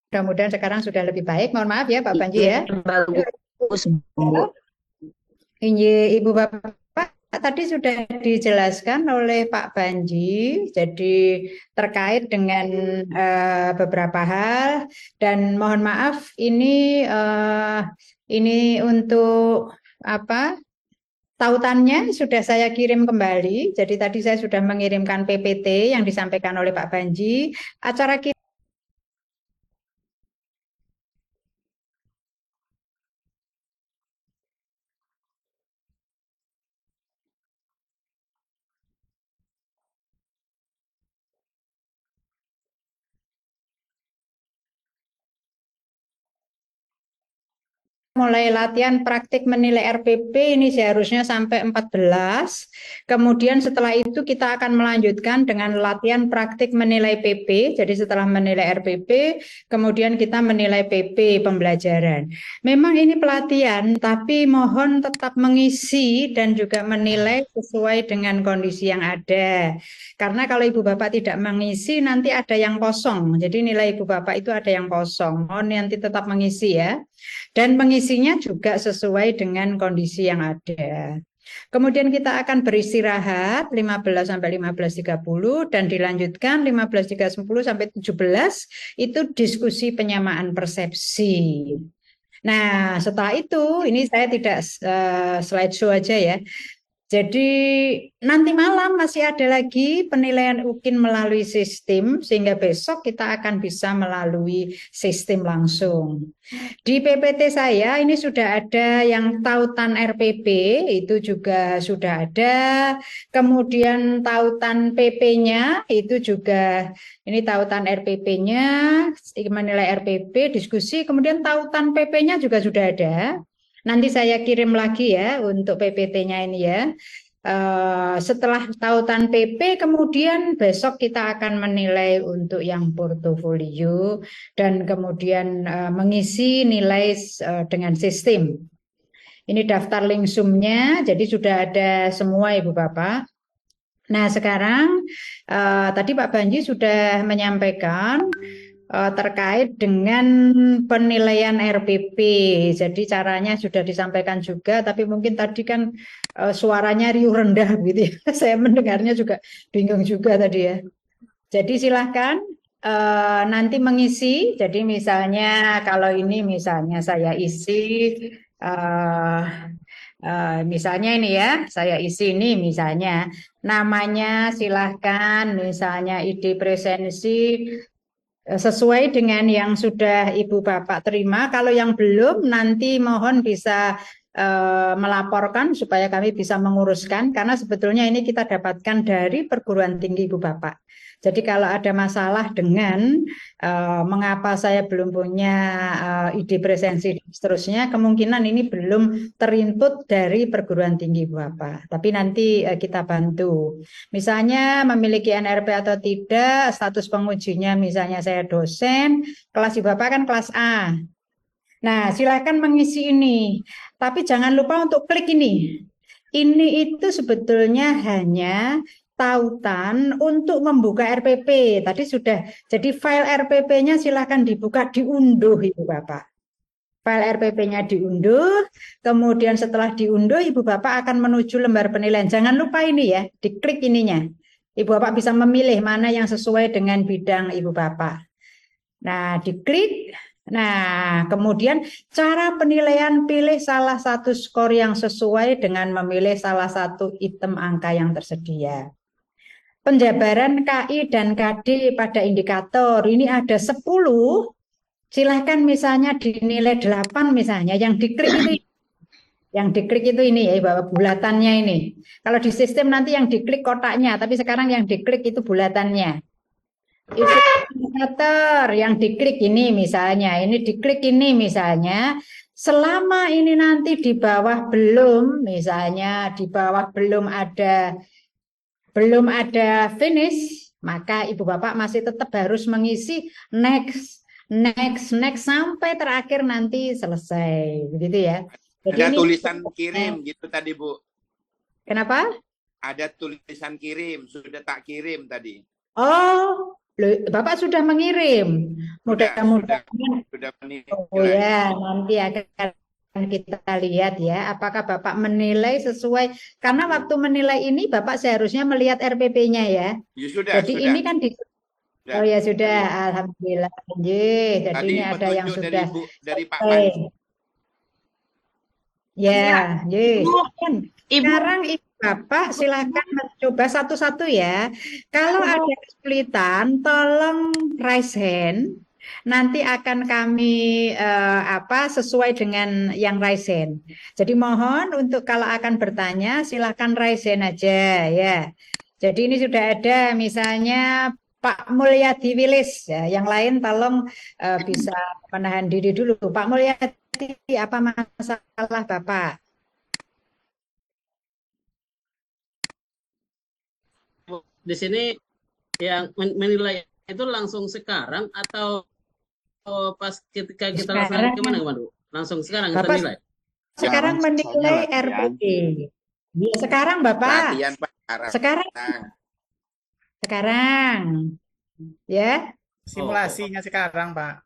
Mudah-mudahan sekarang sudah lebih baik. Mohon maaf ya Pak Panji Iya, ya. bagus, Bu. Ini Ibu Bapak tadi sudah dijelaskan oleh Pak Panji, jadi terkait dengan beberapa hal dan mohon maaf ini untuk apa? Tautannya sudah saya kirim kembali. Jadi tadi saya sudah mengirimkan PPT yang disampaikan oleh Pak Panji. Acara kita mulai latihan praktik menilai RPP ini seharusnya sampai 14. Kemudian setelah itu kita akan melanjutkan dengan latihan praktik menilai PP. Jadi setelah menilai RPP, kemudian kita menilai PP pembelajaran. Memang ini pelatihan, tapi mohon tetap mengisi dan juga menilai sesuai dengan kondisi yang ada. Karena kalau Ibu Bapak tidak mengisi, nanti ada yang kosong. Jadi nilai Ibu Bapak itu ada yang kosong. Mohon nanti tetap mengisi ya. Dan mengisinya juga sesuai dengan kondisi yang ada. Kemudian kita akan beristirahat 15 sampai 15.30 dan dilanjutkan 15.30 sampai 17 itu diskusi penyamaan persepsi. Nah, setelah itu ini saya tidak slideshow aja ya. Jadi nanti malam masih ada lagi penilaian UKIN melalui sistem sehingga besok kita akan bisa melalui sistem langsung. Di PPT saya ini sudah ada yang tautan RPP itu juga sudah ada. Kemudian tautan PP-nya itu juga ini tautan RPP-nya menilai RPP diskusi. Kemudian tautan PP-nya juga sudah ada. Nanti saya kirim lagi ya untuk PPT-nya ini ya. Setelah tautan PP, kemudian besok kita akan menilai untuk yang portofolio dan kemudian mengisi nilai dengan sistem. Ini daftar lingsumnya, jadi sudah ada semua Ibu Bapak. Nah sekarang tadi Pak Banji sudah menyampaikan terkait dengan penilaian RPP. Jadi caranya sudah disampaikan juga, tapi mungkin tadi kan suaranya riuh rendah gitu ya. Saya mendengarnya juga bingung juga tadi ya. Jadi silahkan nanti mengisi. Jadi misalnya kalau ini misalnya saya isi, uh, misalnya ini ya, saya isi ini misalnya namanya silahkan misalnya ide presensi sesuai dengan yang sudah Ibu Bapak terima. Kalau yang belum, nanti mohon bisa melaporkan supaya kami bisa menguruskan. Karena sebetulnya ini kita dapatkan dari perguruan tinggi Ibu Bapak. Jadi kalau ada masalah dengan mengapa saya belum punya ide presensi dan seterusnya, kemungkinan ini belum terinput dari perguruan tinggi Ibu Bapak. Tapi nanti kita bantu. Misalnya memiliki NRP atau tidak, status pengujinya misalnya saya dosen, kelas Ibu Bapak kan kelas A. Nah, silakan mengisi ini. Tapi jangan lupa untuk klik ini. Ini itu sebetulnya hanya tautan untuk membuka RPP. Tadi sudah, jadi file RPP-nya silakan dibuka, diunduh Ibu Bapak. File RPP-nya diunduh, kemudian setelah diunduh Ibu Bapak akan menuju lembar penilaian. Jangan lupa ini ya, diklik ininya. Ibu Bapak bisa memilih mana yang sesuai dengan bidang Ibu Bapak. Nah, diklik. Nah, kemudian cara penilaian pilih salah satu skor yang sesuai dengan memilih salah satu item angka yang tersedia. Penjabaran KI dan KD pada indikator ini ada 10. Silahkan misalnya dinilai 8 misalnya. Yang diklik itu ini ya, bahwa bulatannya ini. Kalau di sistem nanti yang diklik kotaknya, tapi sekarang yang diklik itu bulatannya. Isi indikator yang diklik ini misalnya, ini diklik ini misalnya, selama ini nanti di bawah belum, misalnya di bawah belum ada finish, maka Ibu Bapak masih tetap harus mengisi next, next, next sampai terakhir nanti selesai, begitu ya. Jadi Ada ini tulisan kirim gitu tadi Bu. kenapa? Ada tulisan kirim, sudah tak kirim tadi. Oh, Loh, Bapak sudah mengirim. Sudah Mudah-mudahan. Oh menilai. ya, nanti akan kita lihat ya, apakah Bapak menilai sesuai, karena waktu menilai ini Bapak seharusnya melihat RPP-nya ya. Ya, sudah, Jadi sudah. ini kan oh ya sudah, Alhamdulillah. Jadi Tadi ini ada yang petunjuk sudah dari Pak selesai. Panji. Ya, Ibu, sekarang Ibu Bapak silakan mencoba satu-satu ya. Kalau ada kesulitan, tolong raise hand. Nanti akan kami sesuai dengan yang raise hand. Jadi mohon untuk kalau akan bertanya, silakan raise hand aja ya. Jadi ini sudah ada misalnya Pak Mulyadi Wilis ya. Yang lain tolong bisa menahan diri dulu. Pak Mulyadi, apa masalah Bapak? Di sini yang menilai itu langsung sekarang atau pas ketika kita laksanakan kemana Bu? Langsung sekarang kita Bapak nilai. sekarang menilai RPP. Ya, sekarang Bapak. Latihan Pak. Sekarang. Ya. Simulasinya sekarang, Pak.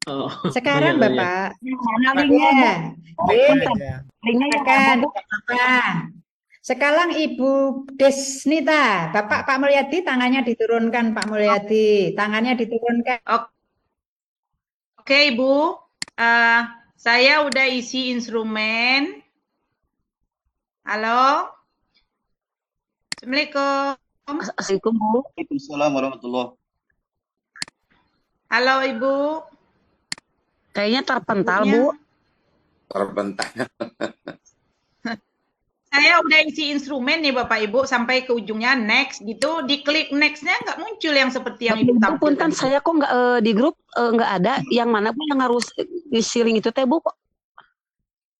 Oh, Sekarang iya. Bapak. linknya Silakan Bapak. Sekarang Ibu Desnita, Bapak Pak Mulyadi tangannya diturunkan Pak Mulyadi, tangannya diturunkan. Oke, Ibu. Saya udah isi instrumen. Halo. Assalamualaikum. Assalamualaikum Bu. Waalaikumsalam warahmatullahi. Halo, Ibu. Kayaknya terpental Bu. Terbentak. Saya udah isi instrumen nih Bapak Ibu sampai ke ujungnya next gitu, diklik next-nya nggak muncul yang seperti yang Ibu tampilkan. Punten saya kok nggak di grup nggak ada yang mana Bu yang harus isi link itu teh Bu kok.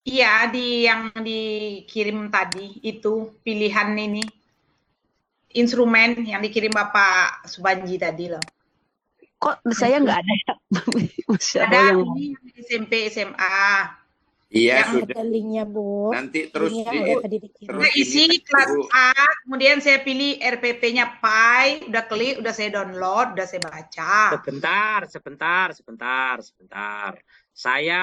Iya, yang dikirim tadi itu pilihan ini instrumen yang dikirim Bapak Subanji tadi loh. Kok saya nggak ada ya? Masih Ada yang ini SMP SMA. Iya, Yang sudah. linknya Bu. Nanti terus Saya isi kelas A, kemudian saya pilih RPP-nya Pi, udah klik, udah saya download, udah saya baca. Sebentar. Saya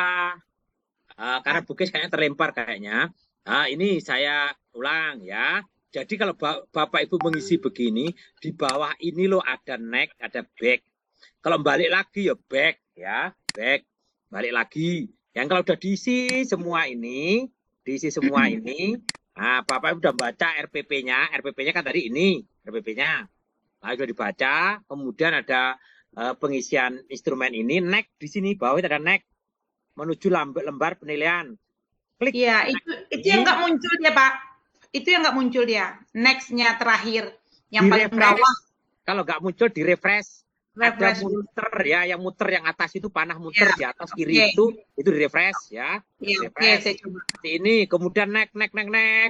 karena Bukis kayaknya terlempar kayaknya. Nah, ini saya ulang ya. Jadi kalau Bapak Ibu mengisi begini, di bawah ini loh ada next, ada back. Kalau balik lagi ya back ya, back. Balik lagi. Yang kalau udah diisi semua ini, nah Bapak Ibu udah baca RPP-nya kan tadi ini RPP-nya. Nah, sudah dibaca, kemudian ada pengisian instrumen ini, next di sini bawah itu ada next menuju lembar penilaian. Klik. Iya, itu yang nggak muncul dia, Pak. Itu yang nggak muncul dia. Next-nya terakhir, yang paling bawah. Kalau nggak muncul di refresh. Ada Refresh muter ya, yang muter yang atas itu panah muter di atas kiri itu di refresh ya. Iya, oke, saya coba. Seperti ini, kemudian next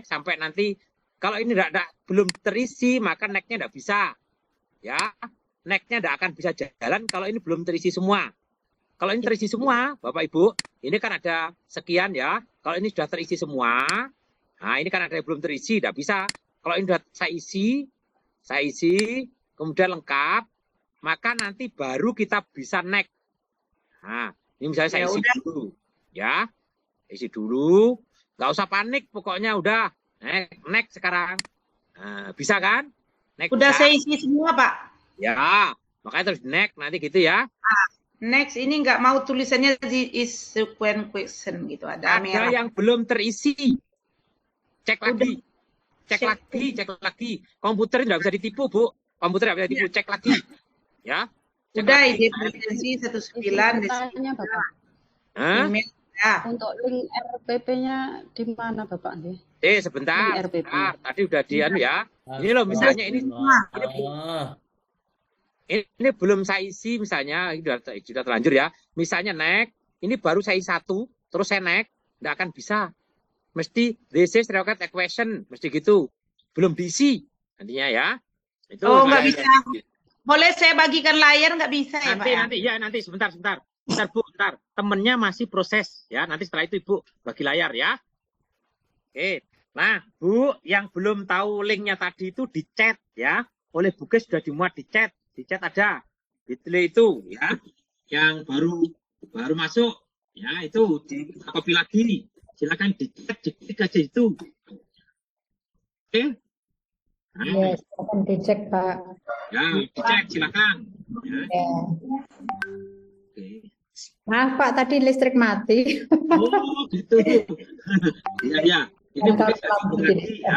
sampai nanti kalau ini belum terisi maka next-nya enggak bisa. Ya, next-nya enggak akan bisa jalan kalau ini belum terisi semua. Kalau ini terisi semua, Bapak Ibu, ini kan ada sekian ya. Kalau ini sudah terisi semua, nah ini kan ada yang belum terisi, enggak bisa. Kalau ini sudah saya isi, kemudian lengkap, maka nanti baru kita bisa next. Nah, ini misalnya saya isi dulu. Ya, isi dulu. Nggak usah panik, pokoknya udah. Next sekarang. Nah, bisa kan? Next Udah bisa. saya isi semua, Pak. Ya, makanya terus next nanti gitu ya. Next, ini nggak mau tulisannya is sequence question gitu. Ada merah. Yang belum terisi. Cek lagi. Cek lagi. Komputer nggak bisa ditipu, Bu. Komputer nggak bisa ditipu. Cek lagi. Ya. Udah ide presensi 19 Tanya Bapak. email ya. Untuk link RPP-nya di mana Bapak? Sebentar. Link RPP. Tadi udah dian ya. Ini loh misalnya ini belum saya isi misalnya, ini sudah terlanjur ya. Misalnya next, ini baru saya isi satu, terus saya next, nggak akan bisa. Mesti this is rocket equation, mesti gitu. Belum diisi nantinya ya. Itu nggak bisa. Boleh saya bagikan layar nggak bisa ya Pak? Nanti sebentar Bu, bentar. Temennya masih proses ya. Nanti setelah itu Ibu bagi layar ya. Oke. Nah Bu, yang belum tahu linknya tadi itu di chat ya. Oleh Bukis sudah dimuat di chat. di chat ada detail itu ya, yang baru masuk ya, itu di copy lagi, silakan dicek aja itu. Oke. Nah, Ya, silakan dicek, Pak. ya dicek silakan ya. Ya. Oke. Maaf, Pak, tadi listrik mati. Oh gitu. Iya ya, ini mungkin saya sambung lagi ya.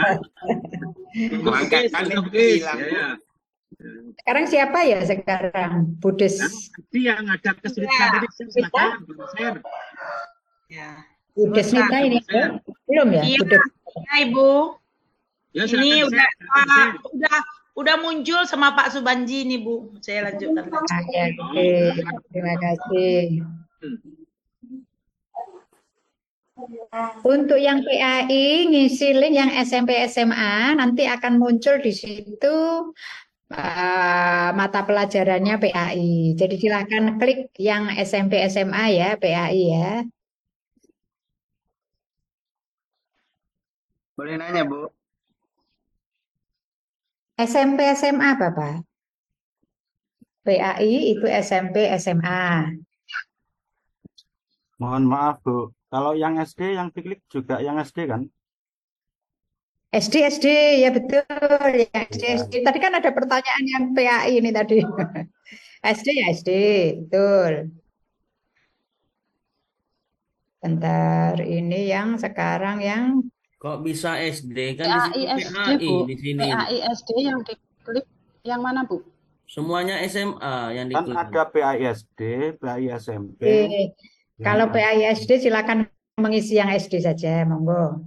Makanya Oke, hilang. ya. Sekarang siapa ya sekarang? Budes. Nah, nanti yang ada kesulitan tadi silakan share. Ya. Budes Nita ini Share. belum ya? Iya, Budes. ya, Ibu. Ya, Ini silakan udah share, silakan share. udah muncul sama Pak Subanji nih, Bu. Saya lanjutkan lagi. Ah, ya, oke. Terima kasih. Untuk yang PAI ngisi link yang SMP SMA nanti akan muncul di situ mata pelajarannya PAI. Jadi silakan klik yang SMP SMA ya PAI ya. Boleh nanya, Bu? SMP SMA Bapak. PAI itu SMP SMA. Mohon maaf, Bu. Kalau yang SD yang diklik juga yang SD kan? SD ya betul ya SD. Tadi kan ada pertanyaan yang PAI ini tadi. SD ya SD, betul. Bentar, ini yang sekarang yang Kok bisa SD kan di PAI sini SD, PAI Bu. di sini. PAI SD yang diklik yang mana, Bu? Semuanya SMA yang Kan diklik. ada PAI SD, PAI SMP. kalau PAI SD silakan mengisi yang SD saja, monggo.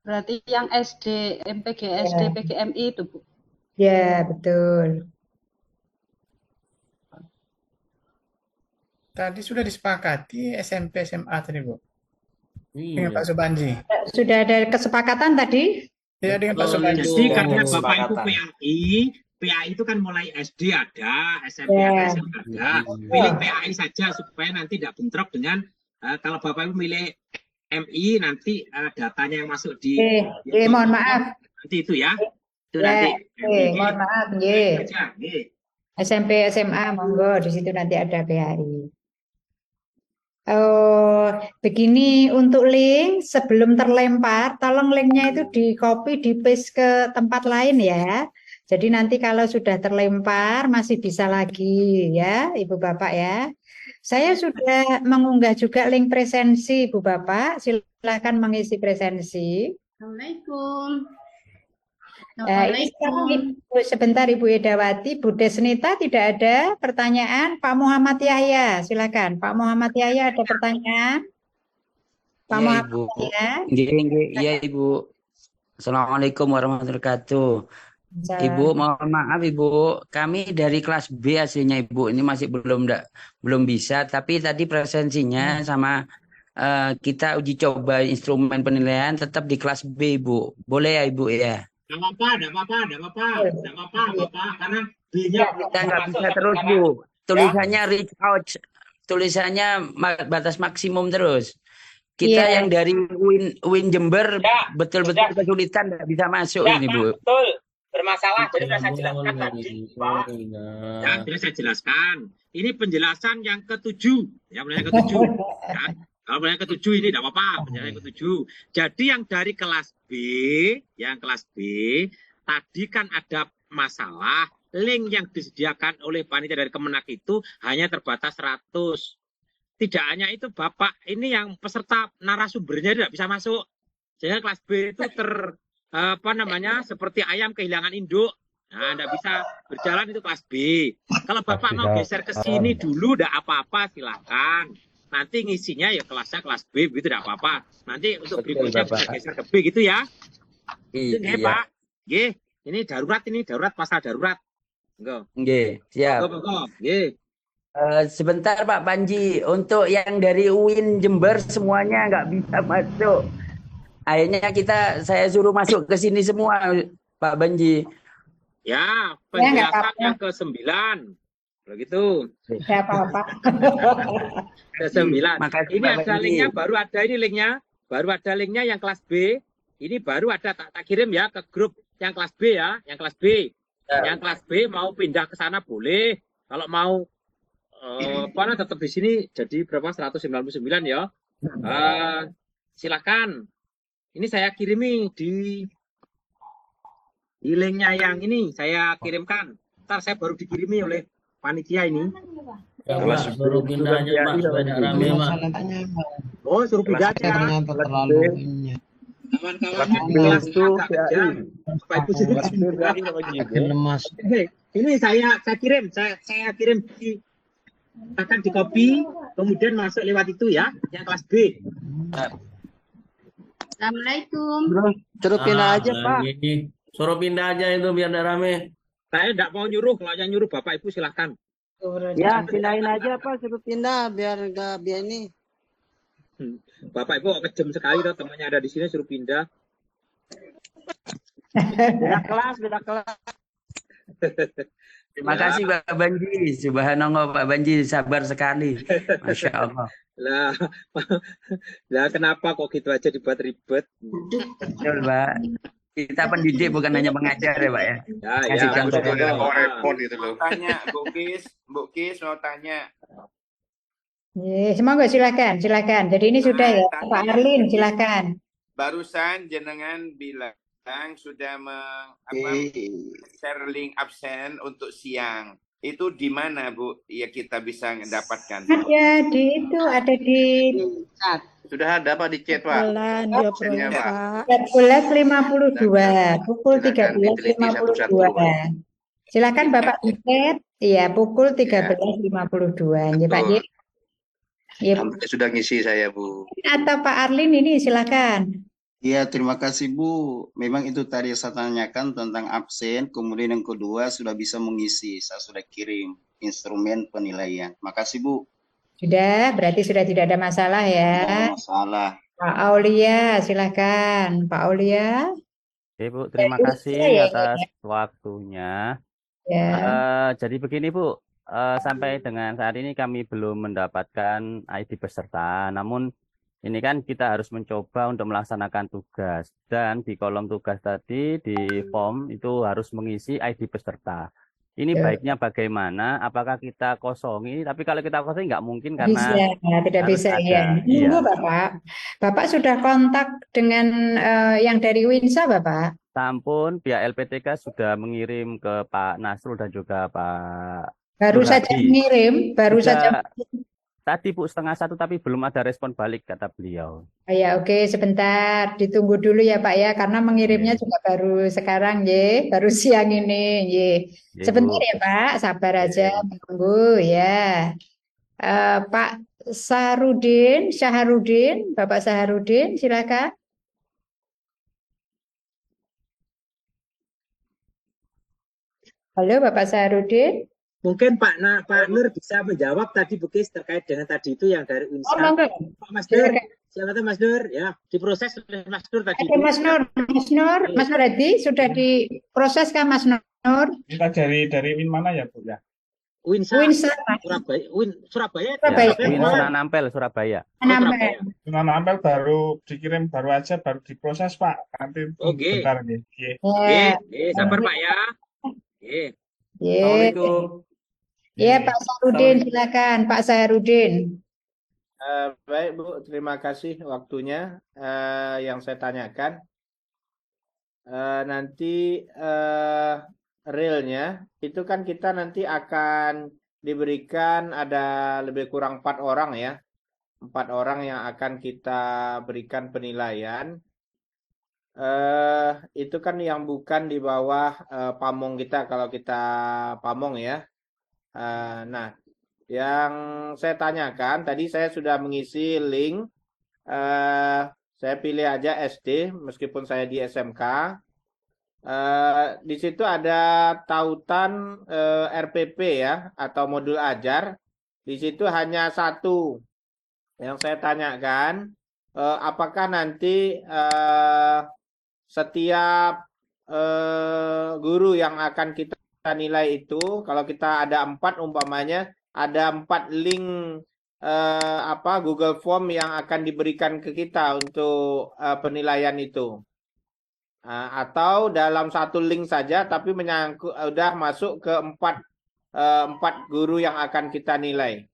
Berarti yang SD, MPG SD, PGMI itu, Bu. Ya, betul. Tadi sudah disepakati SMP SMA tadi, Bu. Dengan Iya. Pak Subanji. Sudah ada kesepakatan tadi? Ya, dengan Pak Oh, Subanji. Jadi karena Oh, Bapak itu kesepakatan. PAI itu kan mulai SD ada, SMP ada, SMA ada. Pilih PAI saja supaya nanti tidak bentrok dengan kalau Bapak Ibu milih MI nanti datanya yang masuk di mohon maaf. nanti itu ya. Itu Ya, nanti. mohon maaf, SMP SMA monggo di situ nanti ada PAI. Oh, begini untuk link sebelum terlempar, tolong linknya itu di copy, di paste ke tempat lain ya. Jadi nanti kalau sudah terlempar masih bisa lagi ya, Ibu Bapak ya. Saya sudah mengunggah juga link presensi, Ibu Bapak. Silakan mengisi presensi. Assalamualaikum. Ini sekarang Ibu, sebentar Ibu Edawati, Bu Desnita tidak ada pertanyaan. Pak Muhammad Yahya, silakan. Pak Muhammad Yahya ada pertanyaan? Pak Iya, Muhammad Ibu. Yahya. Iya, Ibu. Assalamualaikum warahmatullahi wabarakatuh. Ibu, mohon maaf Ibu, kami dari kelas B aslinya Ibu. Ini masih belum bisa, tapi tadi presensinya sama kita uji coba instrumen penilaian tetap di kelas B Ibu. Boleh ya Ibu ya? Enggak apa-apa, karena B-nya Kita nggak bisa terus Bu. Tulisannya reach out, tulisannya batas maksimum terus. Kita yang dari Win Jember betul-betul kesulitan nggak bisa masuk ini Bu. Betul. Bermasalah, jadi sudah saya jelaskan tadi, Pak. Ya, sudah saya jelaskan. Ini penjelasan yang ketujuh, ya, penjelasan yang ketujuh. Ya. Kalau yang ketujuh ini tidak apa-apa, penjelasan yang ketujuh. Jadi yang dari kelas B, tadi kan ada masalah, link yang disediakan oleh panitia dari Kemenak itu hanya terbatas 100. Tidak hanya itu, Bapak, ini yang peserta narasumbernya tidak bisa masuk. Jadi kelas B itu seperti ayam kehilangan induk. Nah, tidak bisa berjalan itu kelas B. Kalau Bapak mau geser ke sini dulu, tidak apa-apa, silakan. Nanti ngisinya ya kelasnya kelas B, begitu tidak apa-apa. Nanti untuk berikutnya bisa geser ke B gitu ya. Itu nggih, Pak. Nggih, ini darurat pasal darurat. Nggih, siap. Nggih. Sebentar Pak Panji, untuk yang dari UIN Jember semuanya nggak bisa masuk. Akhirnya saya suruh masuk ke sini semua, Pak Panji. Ya, penjelasan yang ke-9. Begitu. Tidak apa-apa. Ke-9. Makasih, Ini Pak ada Panji. linknya, baru ada ini linknya. Baru ada linknya yang kelas B. Ini baru ada, tak kirim ya ke grup yang kelas B ya, yang kelas B. Yang kelas B mau pindah ke sana boleh. Kalau mau tetap di sini jadi berapa 199 ya. Silakan. Ini saya kirimi di linknya yang ini saya kirimkan. Ntar saya baru dikirimi oleh panitia ini. Mas, suruh pindah aja Mas, banyak rame Mas. Oh, suruh pindah aja. Kawan-kawan di kelas agak kejam. Bapak Ibu Mas. Ini saya kirim, saya kirim akan di copy, kemudian masuk lewat itu ya, yang kelas B. Assalamualaikum. Suruh pindah aja Pak. Suruh pindah aja itu biar tidak rame. Saya tidak mau nyuruh, kalau yang nyuruh Bapak Ibu silahkan. Ya pindahin aja Pak, suruh pindah biar ini. Bapak Ibu kok kejam sekali tuh, temannya ada di sini suruh pindah. Beda kelas. Terima kasih Pak Banji. Subhanallah Pak Banji, sabar sekali. Masya Allah. Lah kenapa kok gitu aja dibuat ribet? Betul Pak. Kita pendidik bukan hanya mengajar ya Pak ya. Ya, repot gitu loh. Tanya, Bu Kis mau tanya. Semoga silakan. Jadi ini sudah ya, Pak Arlin silakan. Barusan jenengan bilang sudah share link absen untuk siang. Itu di mana Bu? Ya kita bisa mendapatkan. Ada di Sudah ada Pak di chat Pak. Absennya, Pak. 13.52, pukul 13.52. Silakan Bapak di chat. Iya, pukul 13.52. Ya, Pak Ye. Ya, Sudah ngisi saya, Bu. atau Pak Arlin ini silakan. Iya, terima kasih Bu. Memang itu tadi saya tanyakan tentang absen, kemudian yang kedua sudah bisa mengisi. Saya sudah kirim instrumen penilaian. Makasih Bu. Sudah, berarti sudah tidak ada masalah ya. Tidak ada masalah. Pak Aulia, silakan. Pak Aulia. Bu, terima kasih atas waktunya. Ya. Jadi begini Bu, sampai dengan saat ini kami belum mendapatkan ID peserta, namun ini kan kita harus mencoba untuk melaksanakan tugas, dan di kolom tugas tadi di form itu harus mengisi ID peserta. Ini baiknya bagaimana? Apakah kita kosongi? Tapi kalau kita kosongi nggak mungkin karena tidak bisa ya. Tunggu Bapak. Bapak sudah kontak dengan yang dari Winsa Bapak? Sampun, pihak LPTK sudah mengirim ke Pak Nasrul dan juga Pak Baru saja mengirim, saja. Tadi Bu 12:30 tapi belum ada respon balik kata beliau. Ya oke, sebentar ditunggu dulu ya Pak ya, karena mengirimnya juga baru sekarang ye, baru siang ini ye. Sebentar ya Pak, sabar aja menunggu ya. Pak Syaharudin, Bapak Syaharudin silakan. Halo Bapak Syaharudin. Mungkin Pak Nur bisa menjawab tadi Bukis terkait dengan tadi itu yang dari Unsa. Pak Mas Nur, silakan Mas Nur ya, diproses oleh Mas Nur tadi. Mas Nur Hadi sudah diproses kan Mas Nur? Kita dari Win mana ya Bu ya? Winsa. Surabaya. Sunan Ampel Surabaya. Sunan Ampel baru dikirim baru diproses Pak. Nanti bentar nih. Sabar Pak ya. Assalamualaikum. Iya Pak Saharudin silakan Pak Saharudin. Baik Bu, terima kasih waktunya. Yang saya tanyakan nanti realnya itu kan kita nanti akan diberikan ada lebih kurang 4 orang ya, 4 orang yang akan kita berikan penilaian. Itu kan yang bukan di bawah pamong kita kalau kita pamong ya. Nah, yang saya tanyakan tadi saya sudah mengisi link. Saya pilih aja SD meskipun saya di SMK. Di situ ada tautan RPP ya atau modul ajar. Di situ hanya 1. Yang saya tanyakan apakah nanti setiap guru yang akan kita nilai itu, kalau kita ada 4 umpamanya, ada 4 link Google Form yang akan diberikan ke kita untuk penilaian itu. Atau dalam satu link saja tapi menyangkut udah masuk ke empat guru yang akan kita nilai.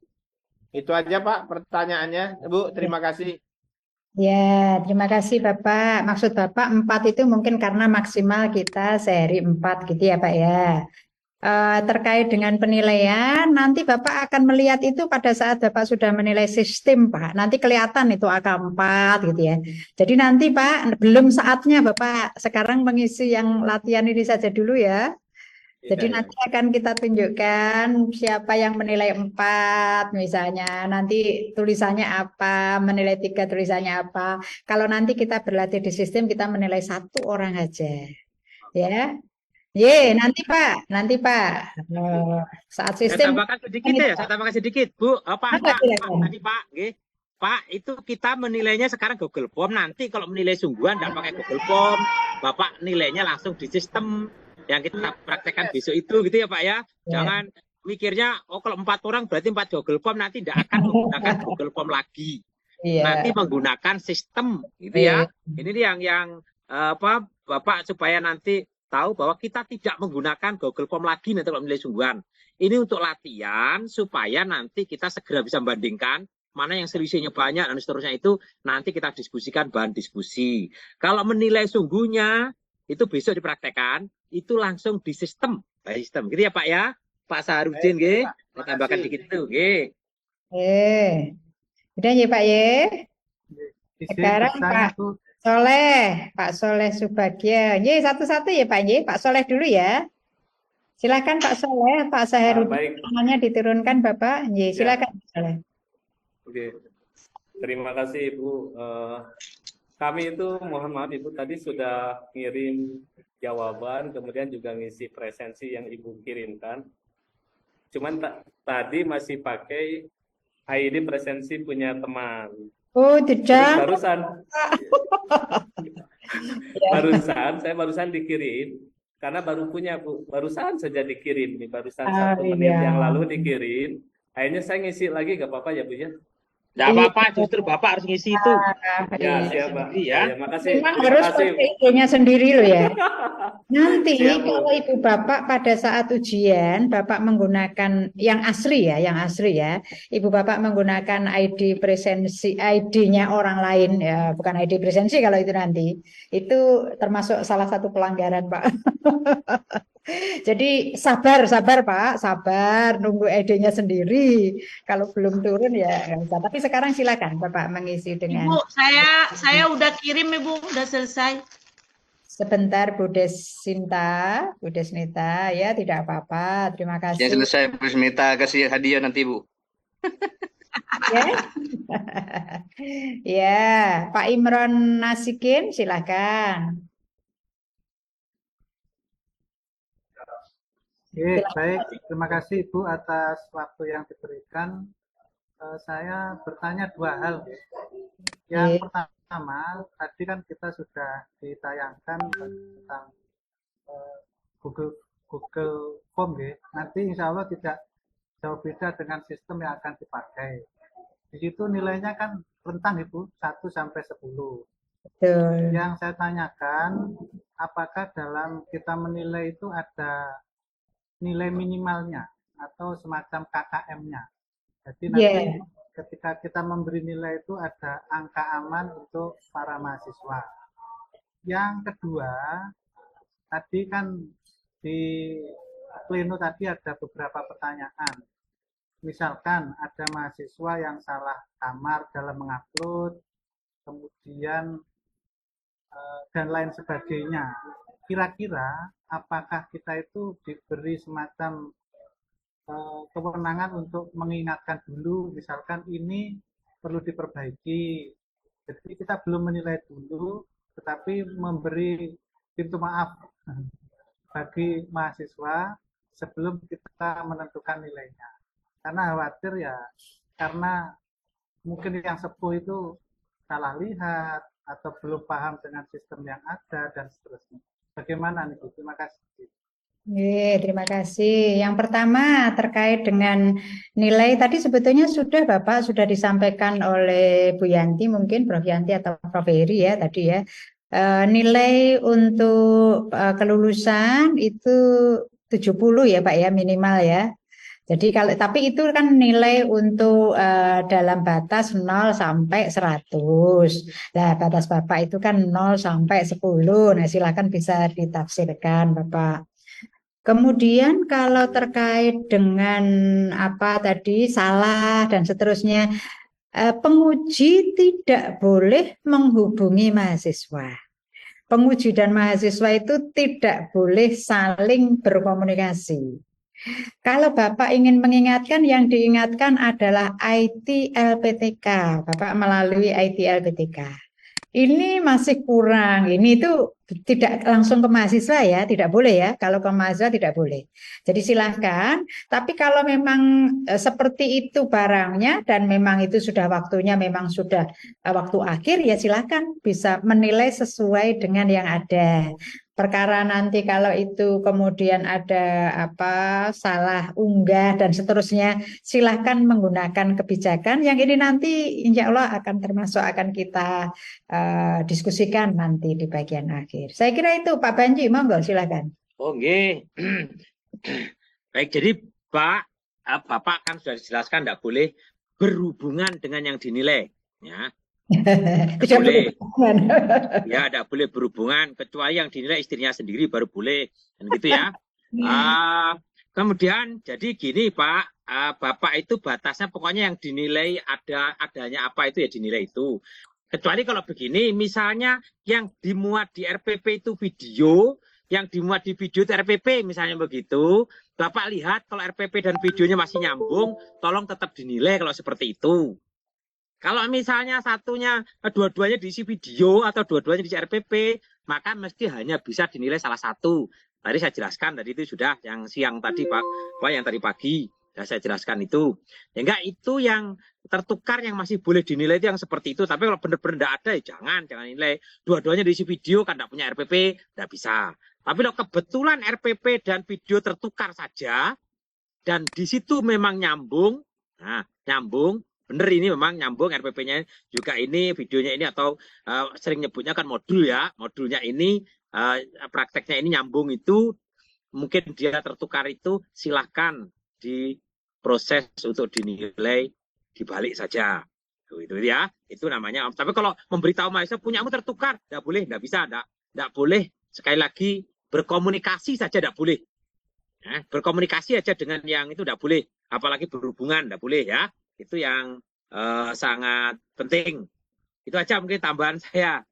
Itu aja Pak pertanyaannya, Bu. Terima kasih. Ya, terima kasih Bapak. Maksud Bapak 4 itu mungkin karena maksimal kita sehari 4 gitu ya Pak ya. Terkait dengan penilaian, nanti Bapak akan melihat itu pada saat Bapak sudah menilai sistem Pak. Nanti kelihatan itu angka 4 gitu ya. Jadi nanti Pak, belum saatnya Bapak sekarang mengisi yang latihan ini saja dulu ya. Jadi nanti akan kita tunjukkan siapa yang menilai 4 misalnya. Nanti tulisannya apa, menilai 3 tulisannya apa. Kalau nanti kita berlatih di sistem, kita menilai 1 orang aja. Ya. Nanti Pak. Saat sistem. Saya tambahkan sedikit Bu. Pak, tadi Pak, Pak, itu kita menilainya sekarang Google Form. Nanti kalau menilai sungguhan tidak pakai Google Form, Bapak nilainya langsung di sistem yang kita praktekkan besok itu gitu ya Pak ya. Jangan mikirnya kalau 4 orang berarti 4 Google Form, nanti tidak akan menggunakan Google Form lagi. Nanti menggunakan sistem gitu ya. Ini yang Bapak supaya nanti tahu bahwa kita tidak menggunakan Google Form lagi nanti kalau menilai sungguhan. Ini untuk latihan supaya nanti kita segera bisa membandingkan mana yang selisihnya banyak dan seterusnya, itu nanti kita diskusikan bahan diskusi. Kalau menilai sungguhnya itu besok dipraktekkan, itu langsung di sistem, gitu ya Pak ya. Pak Saharudin, saya tambahkan dikit itu, Udah ya Pak ya. Sekarang Pak Soleh Subagio, satu-satu ya Pak Pak Soleh dulu ya. Silakan Pak Soleh, Pak Saharudin, tangannya diturunkan Bapak, silakan Pak Soleh. Oke, terima kasih Ibu. Kami itu mohon maaf Ibu tadi sudah ngirim jawaban, kemudian juga ngisi presensi yang Ibu kirimkan. Cuman tadi masih pakai ID presensi punya teman. Oh, tidak. Saya barusan dikirim karena baru punya Bu, barusan saja dikirim nih, barusan 1 menit yang lalu dikirim. Akhirnya saya ngisi lagi, gak apa-apa ya Bu ya? Tidak apa-apa, justru Bapak harus ngisi itu. Siap Pak. Ya, makasih. Memang harus pakai idenya sendiri loh ya. Nanti kalau Ibu Bapak pada saat ujian, Bapak menggunakan yang asli ya, Ibu Bapak menggunakan ID presensi, ID-nya orang lain ya, bukan ID presensi kalau itu nanti. Itu termasuk salah satu pelanggaran Pak. Jadi sabar Pak, sabar nunggu ID-nya sendiri. Kalau belum turun ya nggak bisa. Tapi sekarang silakan Bapak mengisi dengan. Ibu, saya udah kirim Ibu, udah selesai. Sebentar Bu Desnita ya, tidak apa-apa. Terima kasih. Ya selesai Bu Desnita, kasih hadiah nanti Bu. Ya, Pak Imron Nasikin silakan. Baik, terima kasih Ibu atas waktu yang diberikan. Saya bertanya 2 hal. Yang pertama, tadi kan kita sudah ditayangkan tentang Google Form, nanti insya Allah tidak jauh beda dengan sistem yang akan dipakai. Di situ nilainya kan rentang Ibu, 1 sampai 10. Betul. Yang saya tanyakan, apakah dalam kita menilai itu ada nilai minimalnya atau semacam KKM-nya. Jadi nanti ketika kita memberi nilai itu ada angka aman untuk para mahasiswa. Yang kedua, tadi kan di pleno tadi ada beberapa pertanyaan. Misalkan ada mahasiswa yang salah kamar dalam mengupload, kemudian dan lain sebagainya. Kira-kira apakah kita itu diberi semacam kewenangan untuk mengingatkan dulu, misalkan ini perlu diperbaiki. Jadi kita belum menilai dulu, tetapi memberi pintu maaf bagi mahasiswa sebelum kita menentukan nilainya. Karena khawatir ya, karena mungkin yang sepuh itu salah lihat atau belum paham dengan sistem yang ada dan seterusnya. Bagaimana nih Bu? Terima kasih. Terima kasih. Yang pertama terkait dengan nilai tadi sebetulnya Bapak sudah disampaikan oleh Bu Yanti, mungkin Prof Yanti atau Prof Heri ya tadi ya, Nilai untuk kelulusan itu 70 ya Pak ya minimal ya. Jadi tapi itu kan nilai untuk dalam batas 0 sampai 100. Nah, batas Bapak itu kan 0 sampai 10. Nah, silakan bisa ditafsirkan Bapak. Kemudian kalau terkait dengan apa tadi salah dan seterusnya, penguji tidak boleh menghubungi mahasiswa. Penguji dan mahasiswa itu tidak boleh saling berkomunikasi. Kalau Bapak ingin mengingatkan, yang diingatkan adalah IT LPTK. Bapak melalui IT LPTK. Ini masih kurang. Ini itu tidak langsung ke mahasiswa ya, tidak boleh ya. Kalau ke mahasiswa tidak boleh. Jadi silahkan. Tapi kalau memang seperti itu barangnya dan memang itu sudah waktunya, memang sudah waktu akhir, ya silahkan bisa menilai sesuai dengan yang ada. Perkara nanti kalau itu kemudian ada apa salah unggah dan seterusnya, silahkan menggunakan kebijakan yang ini nanti insya Allah akan termasuk akan kita diskusikan nanti di bagian akhir. Saya kira itu Pak Banji, monggo silahkan. Oke. Baik, jadi Bapak kan sudah dijelaskan tidak boleh berhubungan dengan yang dinilai, ya. Tidak boleh. Ya, tidak boleh berhubungan kecuali yang dinilai istrinya sendiri baru boleh, dan gitu ya. Kemudian jadi gini Pak, Bapak itu batasnya pokoknya yang dinilai adanya apa itu ya dinilai itu. Kecuali kalau begini, misalnya yang dimuat di RPP itu video, yang dimuat di video itu RPP misalnya begitu, Bapak lihat kalau RPP dan videonya masih nyambung, tolong tetap dinilai kalau seperti itu. Kalau misalnya dua-duanya diisi video atau dua-duanya diisi RPP, maka mesti hanya bisa dinilai salah satu. Tadi saya jelaskan, tadi itu sudah yang siang tadi Pak, yang tadi pagi sudah saya jelaskan itu. Ya enggak, itu yang tertukar yang masih boleh dinilai itu yang seperti itu. Tapi kalau benar-benar tidak ada, ya jangan nilai. Dua-duanya diisi video kan tidak punya RPP, tidak bisa. Tapi kalau kebetulan RPP dan video tertukar saja, dan di situ memang nyambung, nah nyambung, bener ini memang nyambung RPP-nya juga ini, videonya ini atau sering nyebutnya kan modul ya, modulnya ini prakteknya ini nyambung itu, mungkin dia tertukar itu silahkan diproses untuk dinilai dibalik saja. Itu ya, itu namanya. Tapi kalau memberitahu mahasiswa punyamu tertukar, tidak boleh, tidak bisa, tidak boleh. Sekali lagi berkomunikasi saja tidak boleh. Berkomunikasi aja dengan yang itu tidak boleh, apalagi berhubungan tidak boleh ya. Itu yang sangat penting. Itu aja mungkin tambahan saya.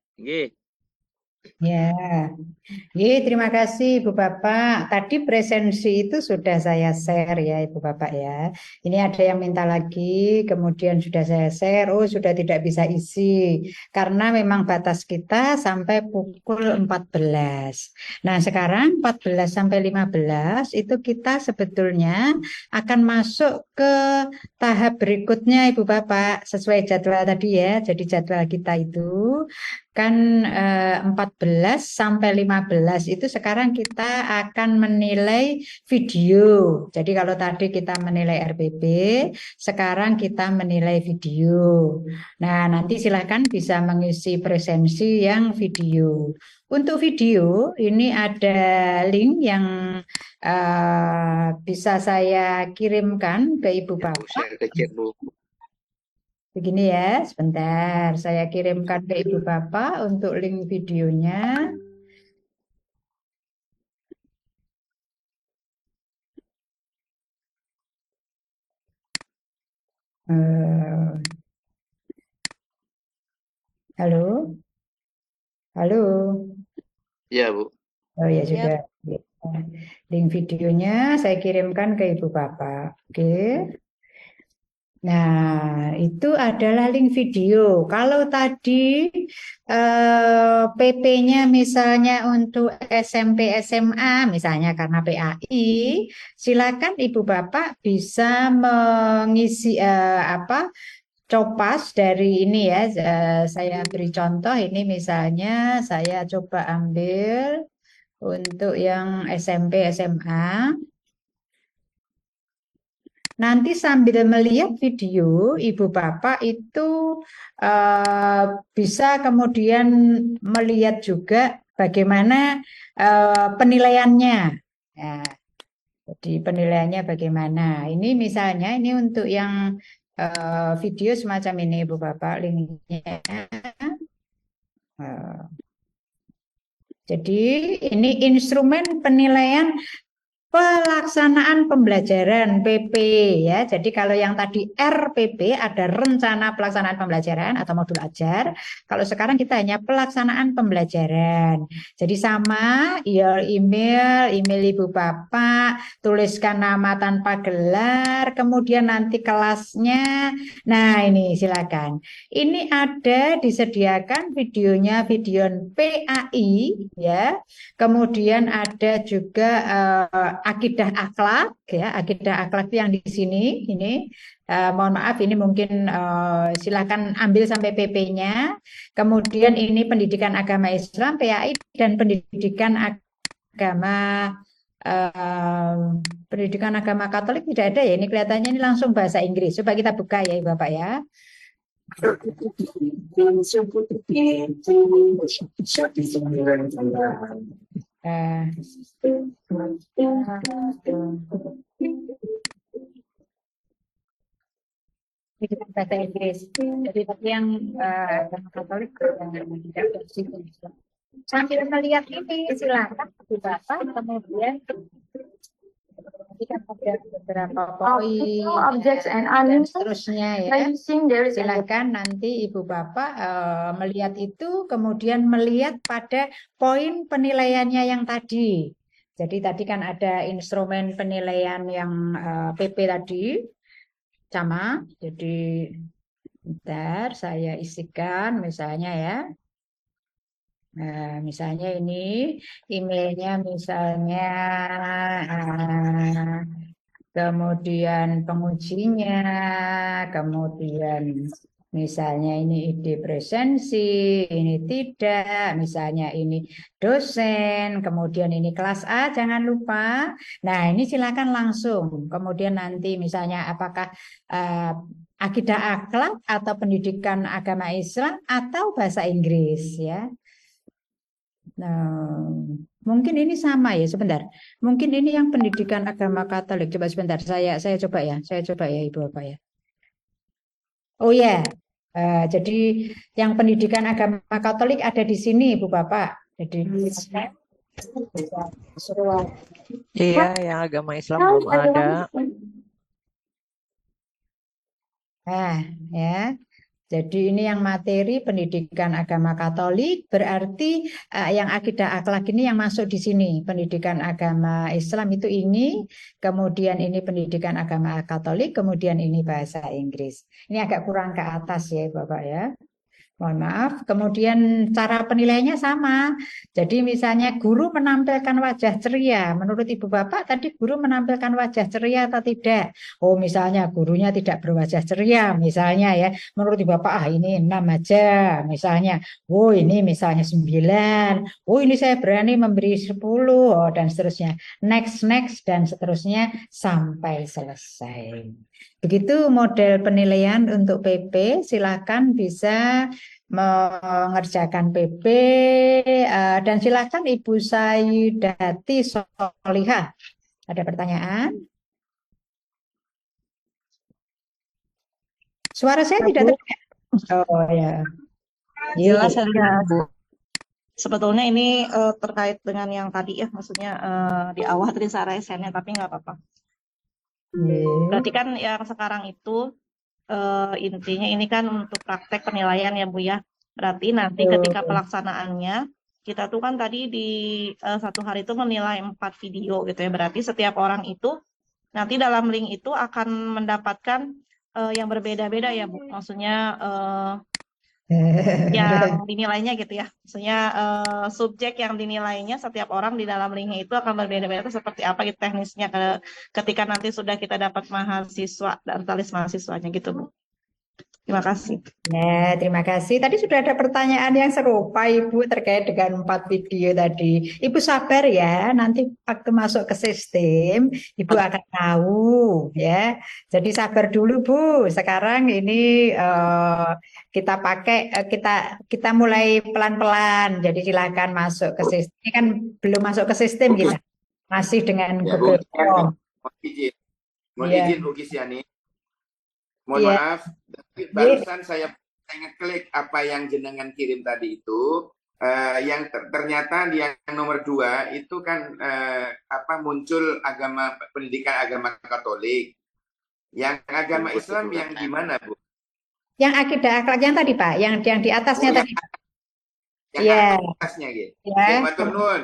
Ya, terima kasih Ibu Bapak. Tadi presensi itu sudah saya share ya Ibu Bapak ya. Ini ada yang minta lagi, kemudian sudah saya share, sudah tidak bisa isi. Karena memang batas kita sampai pukul 14. Nah sekarang 14 sampai 15 itu kita sebetulnya akan masuk ke tahap berikutnya Ibu Bapak. Sesuai jadwal tadi ya, jadi jadwal kita itu kan 14 sampai 15 itu sekarang kita akan menilai video. Jadi kalau tadi kita menilai RPP, sekarang kita menilai video. Nah, nanti silakan bisa mengisi presensi yang video. Untuk video, ini ada link yang bisa saya kirimkan ke Ibu Bapak. Begini ya, sebentar. Saya kirimkan ke Ibu Bapak untuk link videonya. Halo? Halo? Ya, Bu. Oh ya, sudah. Link videonya saya kirimkan ke Ibu Bapak. Oke. Nah, itu adalah link video. Kalau tadi PP-nya misalnya untuk SMP SMA, misalnya karena PAI, silakan Ibu Bapak bisa mengisi copas dari ini ya. Saya beri contoh ini misalnya saya coba ambil untuk yang SMP SMA. nanti sambil melihat video Ibu Bapak itu bisa kemudian melihat juga bagaimana penilaiannya. Ya, jadi penilaiannya bagaimana. Ini misalnya ini untuk yang video semacam ini Ibu Bapak linknya. Jadi ini instrumen penilaian pelaksanaan pembelajaran PP ya. Jadi kalau yang tadi RPP ada rencana pelaksanaan pembelajaran atau modul ajar. Kalau sekarang kita hanya pelaksanaan pembelajaran. Jadi sama ya email Ibu Bapak, tuliskan nama tanpa gelar, kemudian nanti kelasnya. Nah, ini silakan. Ini ada disediakan videonya video PAI ya. Kemudian ada juga akidah akhlak ya, akidah akhlak yang di sini ini mohon maaf ini mungkin silakan ambil sampai PP-nya. Kemudian ini pendidikan agama Islam PAI dan pendidikan agama Katolik tidak ada ya, ini kelihatannya ini langsung bahasa Inggris. Coba kita buka ya Bapak ya. Ini bahasa Inggris. Jadi bagi yang agama Katolik tidak versi Indonesia. Sambil melihat ini silakan Bapak kemudian kita ada beberapa poin objects and seterusnya ya. Silakan nanti Ibu Bapak melihat itu kemudian melihat pada poin penilaiannya yang tadi. Jadi tadi kan ada instrumen penilaian yang PP tadi sama. Jadi bentar saya isikan misalnya ya. Nah, misalnya ini emailnya misalnya kemudian pengujinya, kemudian misalnya ini ide presensi, ini tidak, misalnya ini dosen, kemudian ini kelas A, jangan lupa. Nah, ini silakan langsung. Kemudian nanti misalnya apakah akidah akhlak atau pendidikan agama Islam atau bahasa Inggris ya. Nah, mungkin ini sama ya sebentar. Mungkin ini yang pendidikan agama Katolik. Coba sebentar, saya coba ya, Ibu Bapak ya. Oh ya, jadi yang pendidikan agama Katolik ada di sini Ibu Bapak. Jadi iya, yang agama Islam belum ada. Nah, ya. Jadi ini yang materi pendidikan agama Katolik, berarti yang akidah akhlak ini yang masuk di sini. Pendidikan agama Islam itu ini, kemudian ini pendidikan agama Katolik, kemudian ini bahasa Inggris. Ini agak kurang ke atas ya Bapak ya. Mohon maaf. Kemudian cara penilaiannya sama. Jadi misalnya guru menampilkan wajah ceria. Menurut Ibu Bapak tadi guru menampilkan wajah ceria atau tidak? Oh misalnya gurunya tidak berwajah ceria misalnya ya. Menurut Ibu Bapak ini 6 aja misalnya. Oh ini misalnya 9. Oh ini saya berani memberi 10 dan seterusnya. Next dan seterusnya sampai selesai. Begitu model penilaian untuk PP, silakan bisa mengerjakan PP dan silakan Ibu Sayudati Solihah. Ada pertanyaan? Suara saya tidak terdengar. Oh ya. Jelas ada Bu. Sebetulnya ini terkait dengan yang tadi ya, maksudnya di awal tadi saya resennya, tapi nggak apa-apa. Berarti kan yang sekarang itu intinya ini kan untuk praktek penilaian ya Bu ya. Berarti nanti ketika pelaksanaannya kita tuh kan tadi di satu hari itu menilai 4 video gitu ya. Berarti setiap orang itu nanti dalam link itu akan mendapatkan yang berbeda-beda ya Bu. Maksudnya yang dinilainya gitu ya. Maksudnya subjek yang dinilainya setiap orang di dalam linknya itu akan berbeda-beda. Itu seperti apa gitu teknisnya ketika nanti sudah kita dapat mahasiswa dan tulis mahasiswanya gitu Bu. Terima kasih. Ya, terima kasih. Tadi sudah ada pertanyaan yang serupa, Ibu, terkait dengan 4 video tadi. Ibu sabar ya, nanti waktu masuk ke sistem, Ibu akan tahu ya. Jadi sabar dulu, Bu. Sekarang ini kita pakai, kita mulai pelan-pelan. Jadi silakan masuk ke sistem. Ini kan belum masuk ke sistem kita, masih dengan Ya, Bu. Google Form. Mohon Iya. izin Bu Kisiani. Mohon Iya. maaf, tapi barusan saya ngeklik apa yang jenengan kirim tadi itu, yang ternyata di yang nomor 2 itu kan muncul pendidikan agama Katolik. Yang agama Islam yang di mana, Bu? Yang akidah akhlak yang tadi, Pak, yang di atasnya tadi. Yang Iya. atasnya gitu. Ya. Matur nuwun.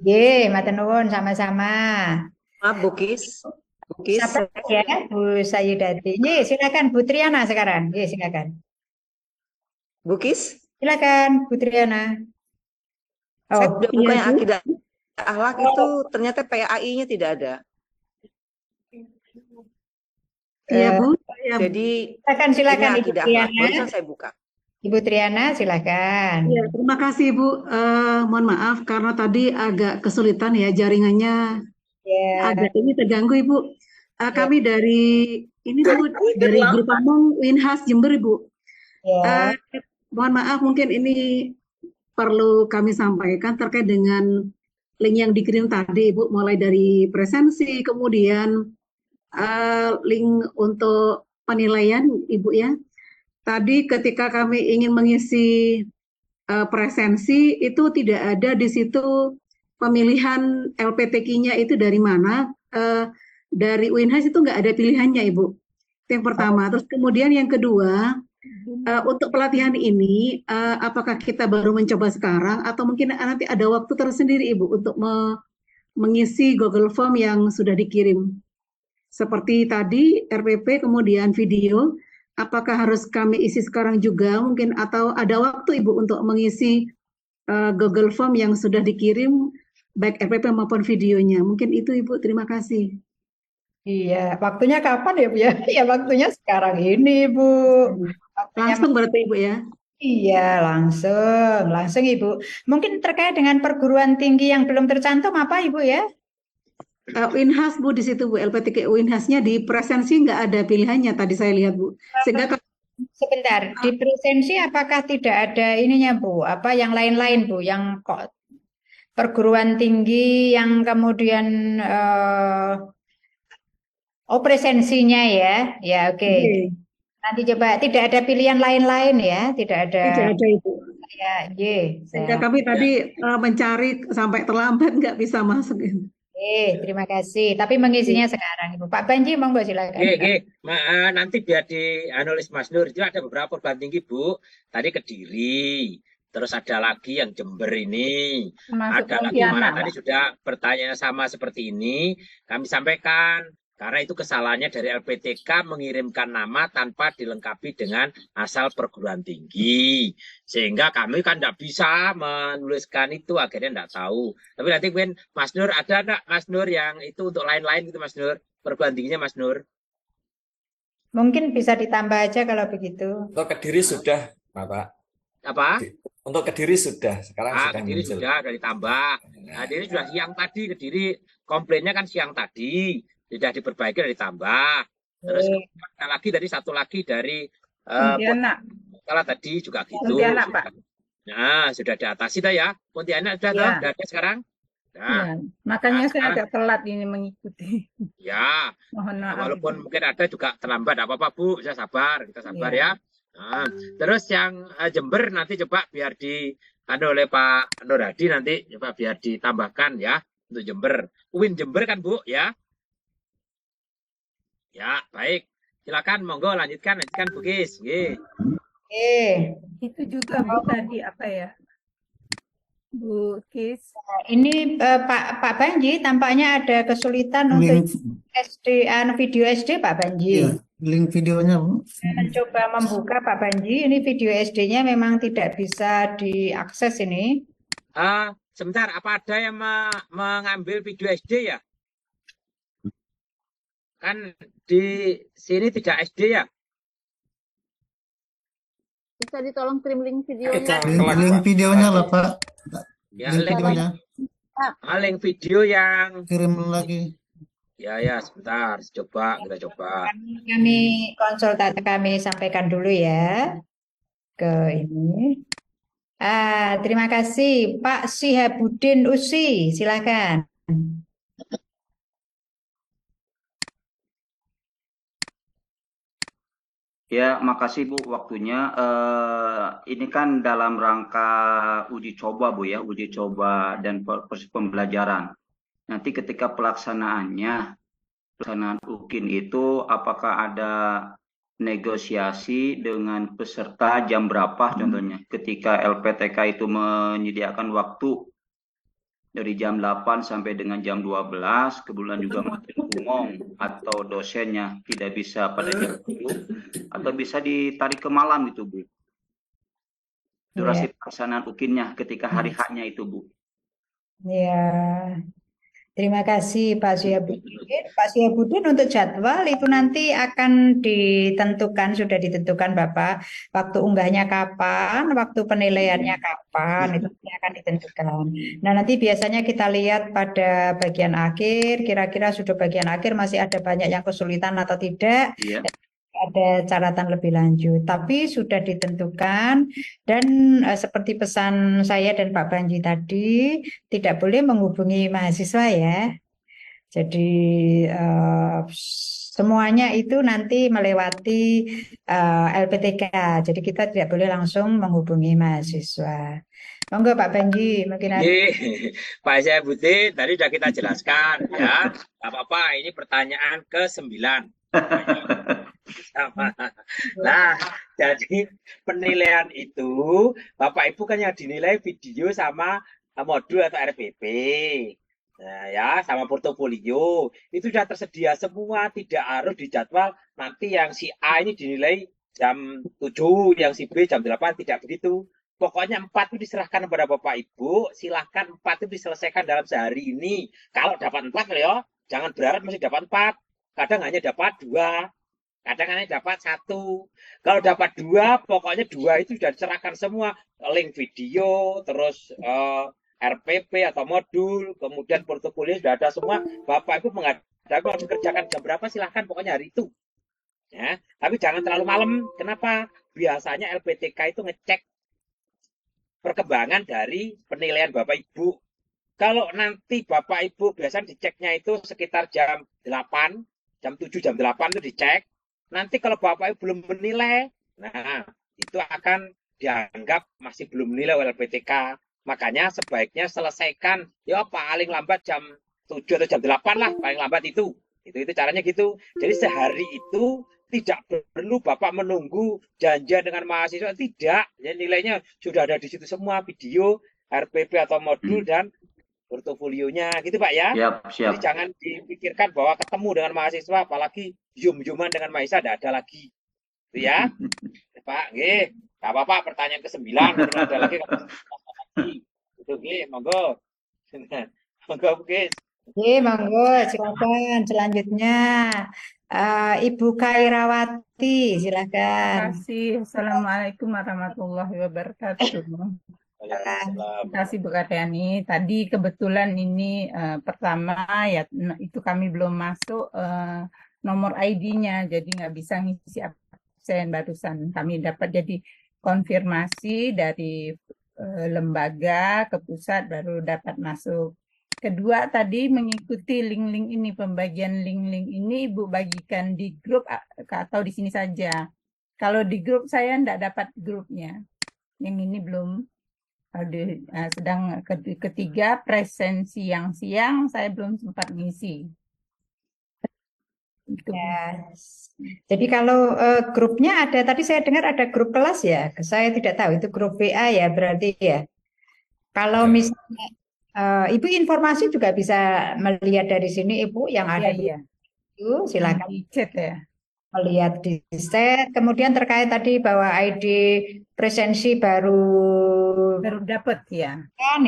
Ye, matur nuwun sama-sama. Maaf, Bukis. Siapa ya, Bu Sayidati? Ye, silakan Bu Triana sekarang. Ye, silakan. Bukis. Silakan Bu Triana. Saya udah buka yang Bu. akidah akhlak itu ternyata PAI-nya tidak ada. Iya, Bu. Jadi Silakan ini Ibu akidah akhlak. Triana. Barusan saya buka. Ibu Triana, silakan. Ya, terima kasih Bu. Mohon maaf karena tadi agak kesulitan ya jaringannya. Agak ini terganggu Ibu. Kami dari ini Bu, dari Grup Pamong Winhas Jember Ibu. Mohon maaf mungkin ini perlu kami sampaikan terkait dengan link yang dikirim tadi Ibu, mulai dari presensi, kemudian link untuk penilaian Ibu ya. Tadi ketika kami ingin mengisi presensi itu tidak ada di situ pemilihan LPTQ-nya itu dari mana. Dari UINHAS itu nggak ada pilihannya Ibu. Itu yang pertama. Terus kemudian yang kedua, untuk pelatihan ini apakah kita baru mencoba sekarang atau mungkin nanti ada waktu tersendiri Ibu untuk mengisi Google Form yang sudah dikirim. Seperti tadi RPP kemudian video. Apakah harus kami isi sekarang juga mungkin atau ada waktu Ibu untuk mengisi Google Form yang sudah dikirim baik RPP maupun videonya. Mungkin itu Ibu, terima kasih. Iya, waktunya kapan ya Bu ya? Ya waktunya sekarang ini Bu. Langsung berarti Ibu ya? Iya, langsung Ibu. Mungkin terkait dengan perguruan tinggi yang belum tercantum apa Ibu ya? UINHAS Bu di situ Bu, LPTQ UINHAS-nya di presensi nggak ada pilihannya tadi saya lihat Bu. Sehingga Sebentar, di presensi apakah tidak ada ininya Bu? Apa yang lain-lain Bu? Yang kok perguruan tinggi yang kemudian presensinya ya? Ya oke. Nanti coba tidak ada pilihan lain-lain ya? Tidak ada. Tidak ada Ibu. Ya, Sehingga kami tadi mencari sampai terlambat nggak bisa masuk. Terima kasih. Tapi mengisinya sekarang Ibu. Pak Banji monggo silakan. Nanti biar dianulis Mas Nur itu ada beberapa perguruan tinggi Bu. Tadi Kediri, terus ada lagi yang Jember ini, ada lagi mana tadi sudah bertanya sama seperti ini. Kami sampaikan karena itu kesalahannya dari LPTK mengirimkan nama tanpa dilengkapi dengan asal perguruan tinggi. Sehingga kami kan tidak bisa menuliskan itu, akhirnya tidak tahu. Tapi nanti mungkin Mas Nur, ada enggak Mas Nur yang itu untuk lain-lain gitu Mas Nur? Perguruan tingginya Mas Nur? Mungkin bisa ditambah aja kalau begitu. Untuk Kediri sudah, Bapak. Apa? Untuk Kediri sudah, sekarang sudah Kediri muncul. sudah ditambah. Nah, Kediri sudah siang tadi, Kediri komplainnya kan siang tadi. Sudah diperbaiki dan ditambah. Terus ada lagi dari satu lagi dari Pontianak. Salah tadi juga gitu. Pontianak, Pak. Nah, sudah diatasi dah ya. Pontianak sudah tahu, sudah ada sekarang. Nah, Makanya saya agak telat ini mengikuti. ya. Mohon maaf. Walaupun mungkin ada juga terlambat, apa-apa Bu, bisa sabar, kita sabar ya. Nah, terus yang Jember nanti coba biar oleh Pak Nur Hadi nanti coba biar ditambahkan ya untuk Jember. UIN Jember kan Bu ya. Ya, baik. Silakan, monggo lanjutkan Bu Kis. Itu juga Bu tadi apa ya? Bu Kis. Ini Pak Banji tampaknya ada kesulitan untuk video SD Pak Banji. Iya, link videonya Bu. Saya mencoba membuka Pak Banji, ini video SD-nya memang tidak bisa diakses ini. Sebentar, apa ada yang mengambil video SD ya? Kan di sini tidak SD ya? bisa ditolong kirim link videonya. Link videonya lah Pak. Ya, Link videonya. Link video yang Kirim lagi. ya sebentar, kita coba. Kami konsultan kami sampaikan dulu ya ke ini. Terima kasih Pak Sihabudin Usi, silakan. Ya, makasih Bu waktunya. Ini kan dalam rangka uji coba Bu ya, uji coba dan proses pembelajaran. Nanti ketika pelaksanaan UKIN itu apakah ada negosiasi dengan peserta jam berapa contohnya ketika LPTK itu menyediakan waktu dari jam 8 sampai dengan jam 12, kemudian juga materi umum atau dosennya tidak bisa pada jam 10 atau bisa ditarik ke malam itu Bu. Durasi pelaksanaan UKIN-nya ketika hari H-nya itu Bu. Ya. Terima kasih Pak Sihabudin. Pak Sihabudin untuk jadwal itu nanti akan ditentukan, sudah ditentukan Bapak, waktu unggahnya kapan, waktu penilaiannya kapan, itu akan ditentukan. Nah nanti biasanya kita lihat pada bagian akhir, kira-kira sudah bagian akhir masih ada banyak yang kesulitan atau tidak. Iya. Ada catatan lebih lanjut, tapi sudah ditentukan dan seperti pesan saya dan Pak Banji tadi, tidak boleh menghubungi mahasiswa ya. Jadi semuanya itu nanti melewati LPTK, jadi kita tidak boleh langsung menghubungi mahasiswa. Monggo Pak Banji, mungkin ada. Pak Sihabudin tadi sudah kita jelaskan ya, nggak apa-apa. Ini pertanyaan ke-9. Nah, jadi penilaian itu Bapak Ibu kan yang dinilai video sama modul atau RPP. Nah, ya, sama portofolio. Itu sudah tersedia semua, tidak harus dijadwal nanti yang si A ini dinilai jam 7, yang si B jam 8, tidak begitu. Pokoknya 4 itu diserahkan kepada Bapak Ibu, silahkan 4 itu diselesaikan dalam sehari ini. Kalau dapat 4 ya, jangan berharap masih dapat 4. Kadang hanya dapat 2. Kadang hanya dapat 1. Kalau dapat 2, pokoknya 2 itu sudah diserahkan semua. Link video, terus RPP atau modul, kemudian portofolio sudah ada semua. Bapak Ibu menghadapi harus dikerjakan jam berapa, silahkan pokoknya hari itu. Ya, tapi jangan terlalu malam. Kenapa? Biasanya LPTK itu ngecek perkembangan dari penilaian Bapak Ibu. Kalau nanti Bapak Ibu biasanya diceknya itu sekitar jam 8, jam 7, jam 8 itu dicek. Nanti kalau Bapak Ibu belum menilai, nah itu akan dianggap masih belum menilai oleh LPTK. Makanya sebaiknya selesaikan ya paling lambat jam 7 atau jam 8 lah, paling lambat itu. Itu caranya gitu. Jadi sehari itu tidak perlu Bapak menunggu janjian dengan mahasiswa, tidak. Ya, nilainya sudah ada di situ semua, video, RPP atau modul dan portofolionya gitu Pak ya. Siap. Jadi jangan dipikirkan bahwa ketemu dengan mahasiswa apalagi zoom-zooman dengan mahasiswa tidak ada lagi. Itu ya. Pak, nggih. Enggak apa-apa pertanyaan ke-9 ada lagi. Itu nggih, monggo. Monggo nggih. Monggo silakan selanjutnya. Ibu Khairawati, silakan. Terima kasih. Assalamualaikum warahmatullahi wabarakatuh. Terima kasih Bu Karyani. Tadi kebetulan ini pertama ya itu kami belum masuk nomor ID-nya, jadi nggak bisa ngisi absen. Barusan kami dapat jadi konfirmasi dari lembaga ke pusat baru dapat masuk. Kedua tadi mengikuti link-link ini, pembagian link-link ini Ibu bagikan di grup atau di sini saja. Kalau di grup saya enggak dapat grupnya. Yang ini belum. Sedang ketiga presensi yang siang saya belum sempat ngisi. Yes. Jadi kalau grupnya ada, tadi saya dengar ada grup kelas ya. Saya tidak tahu itu grup WA ya berarti ya. Kalau misalnya Ibu informasi juga bisa melihat dari sini Ibu yang ada di itu silakan di chat ya. Lihat di set. Kemudian terkait tadi bahwa ID presensi baru dapat ya. kan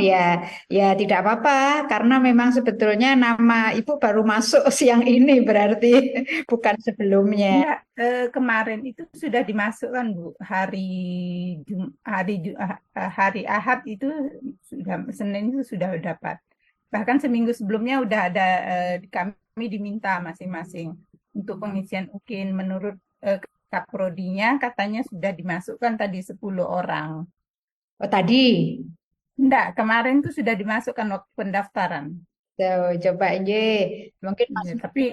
ya tidak apa-apa karena memang sebetulnya nama Ibu baru masuk siang ini berarti bukan sebelumnya. Enggak, kemarin itu sudah dimasukkan Bu, hari Ahad itu sudah, Senin itu sudah dapat. Bahkan seminggu sebelumnya udah ada, kami diminta masing-masing untuk pengisian UKIN. Menurut Kaprodinya katanya sudah dimasukkan tadi 10 orang. Oh tadi? Enggak, kemarin tuh sudah dimasukkan waktu pendaftaran. Coba aja, mungkin masih tapi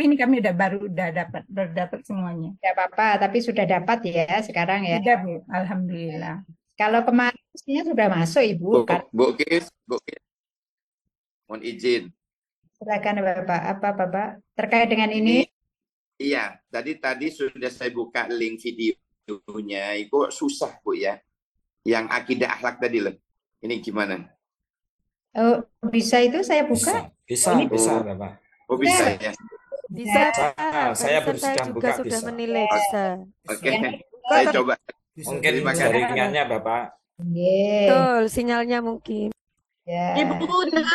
ini kami baru dapat semuanya. Tidak apa-apa, tapi sudah dapat ya sekarang ya. Sudah Bu, alhamdulillah. Kalau kemarin mestinya sudah masuk Ibu. Bu Kis, mohon izin. Silakan Bapak. Apa Bapak? Terkait dengan ini? Iya, tadi sudah saya buka link videonya. Itu susah Bu ya. Yang akidah akhlak tadi loh. Ini gimana? Oh, bisa itu saya buka? Bisa Bapak. Oh bisa ya. Bisa. Saya baru saya sudah juga buka sudah bisa. menilai bisa. Oke, saya coba. Mungkin jaringannya Bapak. Betul, sinyalnya mungkin. Ya. Ibu Bunda,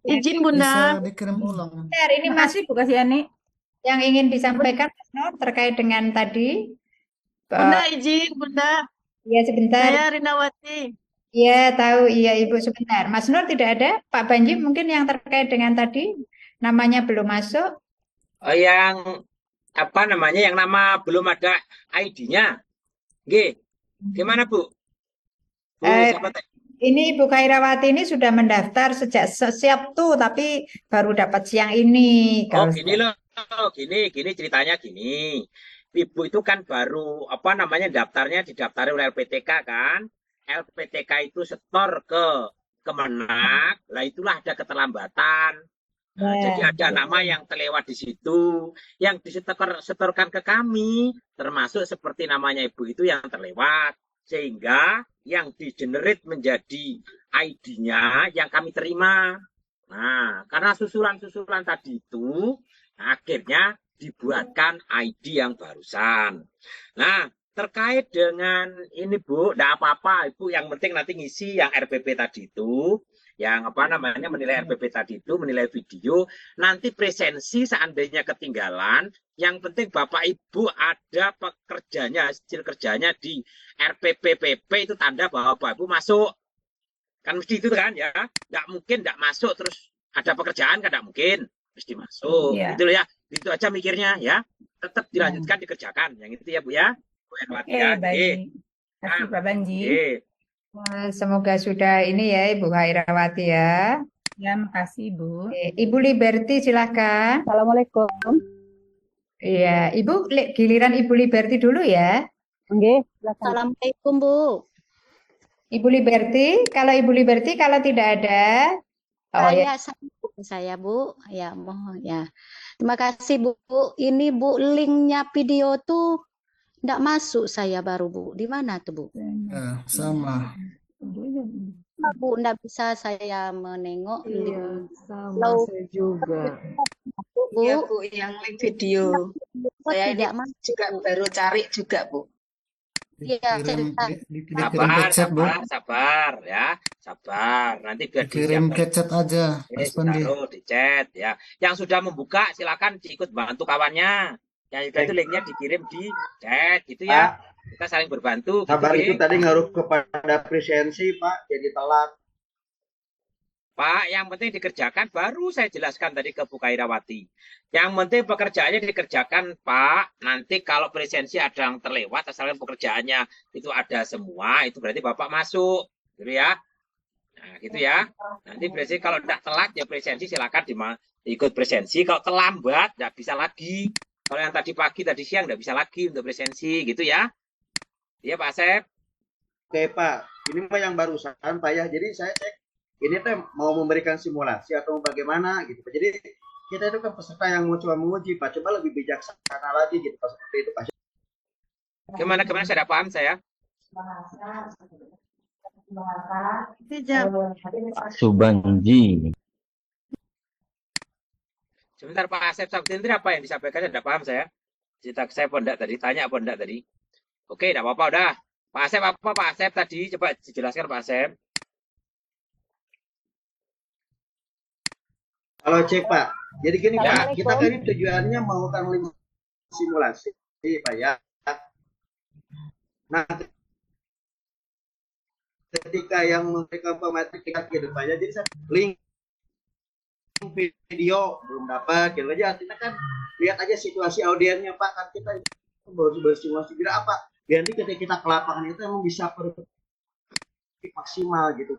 izin Bunda. Bisa dikirim ulang. Bentar, ini masih Bu Kasiani. Yang ingin disampaikan terkait dengan tadi. Bunda izin Bunda. Iya sebentar. Saya Rinawati. Iya tahu, iya Ibu sebentar. Mas Nur tidak ada? Pak Banji mungkin yang terkait dengan tadi namanya belum masuk. Oh, yang apa namanya? Yang nama belum ada ID-nya. Gimana Bu? Ini Ibu Khairawati ini sudah mendaftar sejak Sabtu tapi baru dapat siang ini. Oh gini loh, gini ceritanya gini. Ibu itu kan baru apa namanya didaftarnya oleh LPTK kan. LPTK itu setor ke Kemenak, lah itulah ada keterlambatan. Nah, jadi ada nama yang terlewat di situ, yang disetorkan ke kami, termasuk seperti namanya Ibu itu yang terlewat, sehingga yang di-generate menjadi ID-nya yang kami terima. Nah, karena susulan-susulan tadi itu, akhirnya dibuatkan ID yang barusan. Nah, terkait dengan ini Bu, enggak apa-apa Ibu, yang penting nanti ngisi yang RPP tadi itu, yang apa namanya menilai RPP tadi itu, menilai video, nanti presensi seandainya ketinggalan, yang penting Bapak Ibu ada pekerjanya, hasil kerjanya di RPP PP itu tanda bahwa Bapak Ibu masuk. Kan mesti itu kan ya, enggak mungkin enggak masuk terus ada pekerjaan kan enggak mungkin, mesti masuk. Gitu loh ya, itu aja mikirnya ya, tetap dilanjutkan dikerjakan, yang itu ya Bu ya. Oke, baik. Terima kasih Pak Banji. Semoga sudah ini ya Ibu Khairawati ya. Ya, makasih Bu. Ibu Liberty silakan. Assalamualaikum. Iya, Ibu giliran Ibu Liberty dulu ya. Oke. Assalamualaikum Bu. Ibu Liberty, kalau tidak ada, saya Bu, ya mohon ya. Terima kasih Bu. Ini Bu linknya video tuh enggak masuk saya baru Bu. Di mana tuh Bu? Ya, sama. Bu, enggak bisa saya menengok Iya, link. sama saya juga. Bu, Ya Bu, yang link video. Saya ini tidak masuk. juga baru cari juga Bu. Iya, Dikirim chat Bu. Sabar ya, sabar. Nanti biar Dikirim ke chat aja, Mas Pandi. taruh di chat ya. Yang sudah membuka silakan ikut bantu kawannya. Yang itu linknya dikirim di chat gitu ya. Kita saling berbantu. Sabar gitu, itu tadi ngaruh kepada presensi Pak, jadi telat. Pak, yang penting dikerjakan, baru saya jelaskan tadi ke Bu Khairawati. Yang penting pekerjaannya dikerjakan, Pak. Nanti kalau presensi ada yang terlewat, asalkan pekerjaannya itu ada semua, itu berarti Bapak masuk. Gitu ya. Nah, gitu ya. Nanti presensi kalau tidak telat, ya presensi silakan ikut presensi. Kalau terlambat, tidak bisa lagi. Kalau yang tadi pagi, tadi siang, tidak bisa lagi untuk presensi. Gitu ya. Iya, Pak Asep. Oke Pak, ini mah yang barusan Pak ya. Jadi saya cek ini teh mau memberikan simulasi atau bagaimana gitu. Jadi kita itu kan peserta yang mau coba menguji Pak, coba lebih bijaksana lagi gitu Pak, seperti itu Pak. Gimana saya tidak paham saya. Pak Subanji. Sebentar Pak Asep Sabtindri apa yang disampaikan, tidak paham saya. Saya apa enggak tadi? Tanya apa enggak tadi? Oke, enggak apa-apa udah. Pak Asep apa Pak Asep tadi? Coba dijelaskan Pak Asep. Kalau cek Pak, jadi gini Pak, kita kan ini tujuannya melakukan 5 simulasi, Pak ya. Nah, ketika yang memberikan pemateri gitu Pak ya, jadi saya link video belum dapat gitu aja. Kita kan lihat aja situasi audiennya Pak, kan kita baru bersimulasi kira apa? Biar nanti ketika kita ke lapangan itu emang bisa maksimal gitu.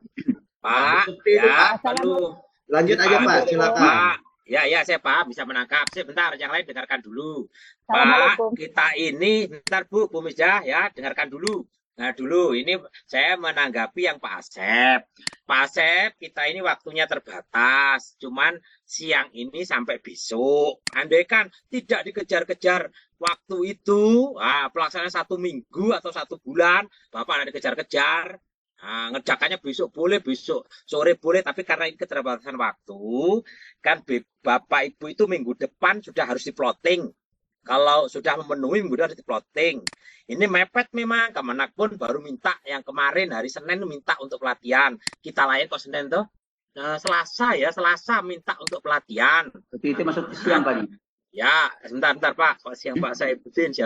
Pak, seperti itu, Pak. perlu. Lanjut aja Pak, silakan. Pak. Ya, saya Pak bisa menangkap. Sebentar, yang lain dengarkan dulu. Pak, kita ini, bentar Bu Misdah ya, dengarkan dulu. Nah dulu ini saya menanggapi yang Pak Asep. Pak Asep, kita ini waktunya terbatas. Cuman siang ini sampai besok. Andaikan tidak dikejar-kejar waktu itu, pelaksanaan 1 minggu atau 1 bulan, Bapak ada dikejar-kejar. Nah, ngerjakannya besok boleh, besok sore boleh, tapi karena ini keterbatasan waktu, kan Bapak Ibu itu minggu depan sudah harus di-plotting. Kalau sudah memenuhi minggu depan harus di-plotting. Ini mepet memang, Kemenak pun baru minta yang kemarin hari Senin minta untuk pelatihan. Kita layan kok Senin tuh. Selasa minta untuk pelatihan. Berarti itu masuk siang Pak. Ya, sebentar Pak. Kok siang Pak saya Butin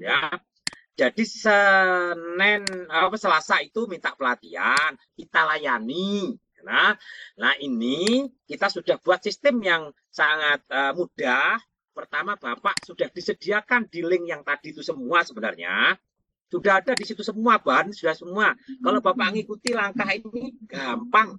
ya. Jadi Selasa itu minta pelatihan, kita layani. Nah ini kita sudah buat sistem yang sangat mudah. Pertama, Bapak sudah disediakan di link yang tadi itu semua sebenarnya. Sudah ada di situ semua, bahan sudah semua. Kalau Bapak ngikuti langkah ini gampang.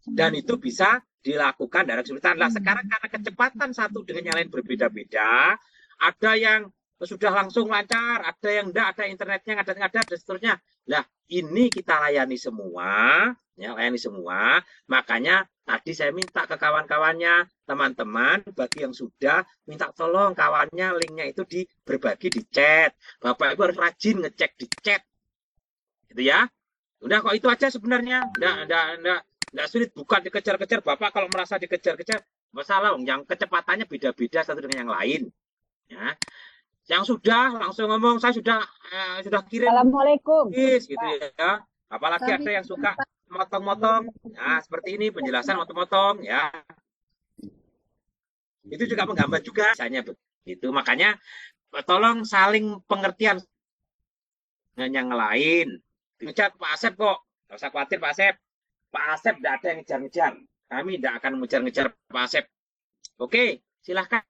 Dan itu bisa dilakukan dari kesulitan. Nah, sekarang karena kecepatan satu dengan yang lain berbeda-beda, ada yang sudah langsung lancar, ada yang enggak, ada internetnya, ada dan seterusnya. Nah, ini kita layani semua, ya, layani semua. Makanya tadi saya minta ke kawan-kawannya, teman-teman, bagi yang sudah, minta tolong kawannya linknya itu berbagi di chat. Bapak Ibu harus rajin ngecek di chat. Gitu ya. Udah kok itu aja sebenarnya. Enggak sulit, bukan dikejar-kejar. Bapak kalau merasa dikejar-kejar, masalah yang kecepatannya beda-beda satu dengan yang lain. Ya. Yang sudah langsung ngomong, saya sudah kirim. Assalamualaikum. Gitu ya. Apalagi ada yang suka motong-motong. Nah, seperti ini penjelasan motong-motong ya. Itu juga menggambar juga misalnya begitu. Makanya tolong saling pengertian dengan yang lain. Ngejar Pak Asep kok. Enggak usah khawatir Pak Asep. Pak Asep tidak ada yang ngejar-ngejar. Kami tidak akan mengejar-ngejar Pak Asep. Oke, silahkan.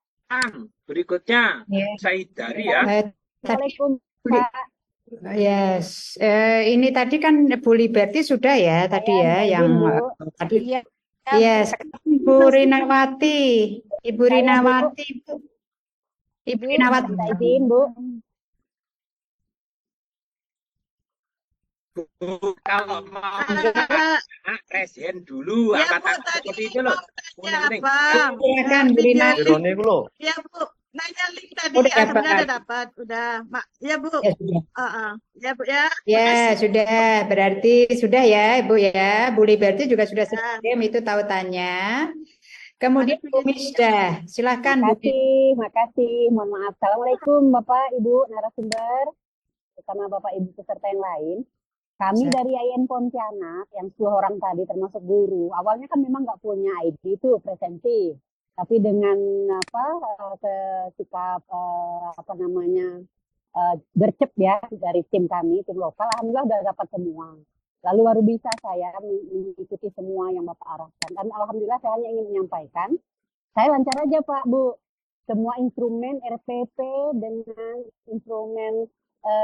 Berikutnya saya dari ya. Assalamualaikum Pak. Yes, ini tadi kan Bu Liberty sudah ya tadi ya yang tadi. Yes, Ibu Rinawati, Ibu Rinawati, Ibu Rinawati. Izin Bu. Kalau mau presiden dulu, Ya, angkatan Bu, tadi seperti itu loh. Silakan Bu Rinawati. Ya Bu, nanya link tadi Udah dapat. sebenarnya udah dapat, udah. Ya Bu. Ya, sudah. Ya Bu ya. Ya, sudah. Berarti sudah ya, Ibu ya. Bu Liberty juga sudah kirim itu tautannya. Kemudian Bu Misdah, silakan Bu. Makasih. Mohon maaf. Assalamualaikum Bapak, Ibu narasumber, bersama Bapak Ibu peserta yang lain. Kami dari IAIN Pontianak yang 10 orang tadi termasuk guru. Awalnya kan memang nggak punya ID itu presentif. Tapi dengan sikap gercep ya dari tim kami, tim lokal, alhamdulillah udah dapat semua. Lalu baru bisa saya mengikuti semua yang Bapak arahkan. Dan alhamdulillah saya hanya ingin menyampaikan, saya lancar aja Pak, Bu. Semua instrumen RPP dengan instrumen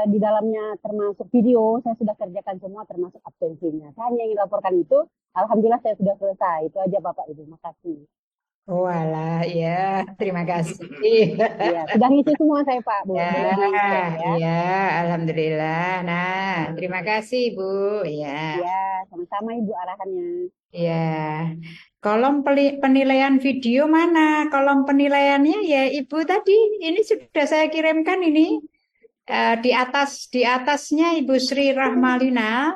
di dalamnya termasuk video, saya sudah kerjakan semua termasuk absensinya. Saya hanya ingin laporkan itu, alhamdulillah saya sudah selesai. Itu aja Bapak Ibu, makasih. Walah, ya, terima kasih. Ya, sudah ngisi semua saya Pak, Bu. Ya, alhamdulillah. Nah, terima kasih Bu. Ya. Ya, sama-sama Ibu arahannya. Ya. Kolom penilaian video mana? Kolom penilaiannya ya Ibu tadi. Ini sudah saya kirimkan ini. Di atasnya Ibu Sri Rahmalina.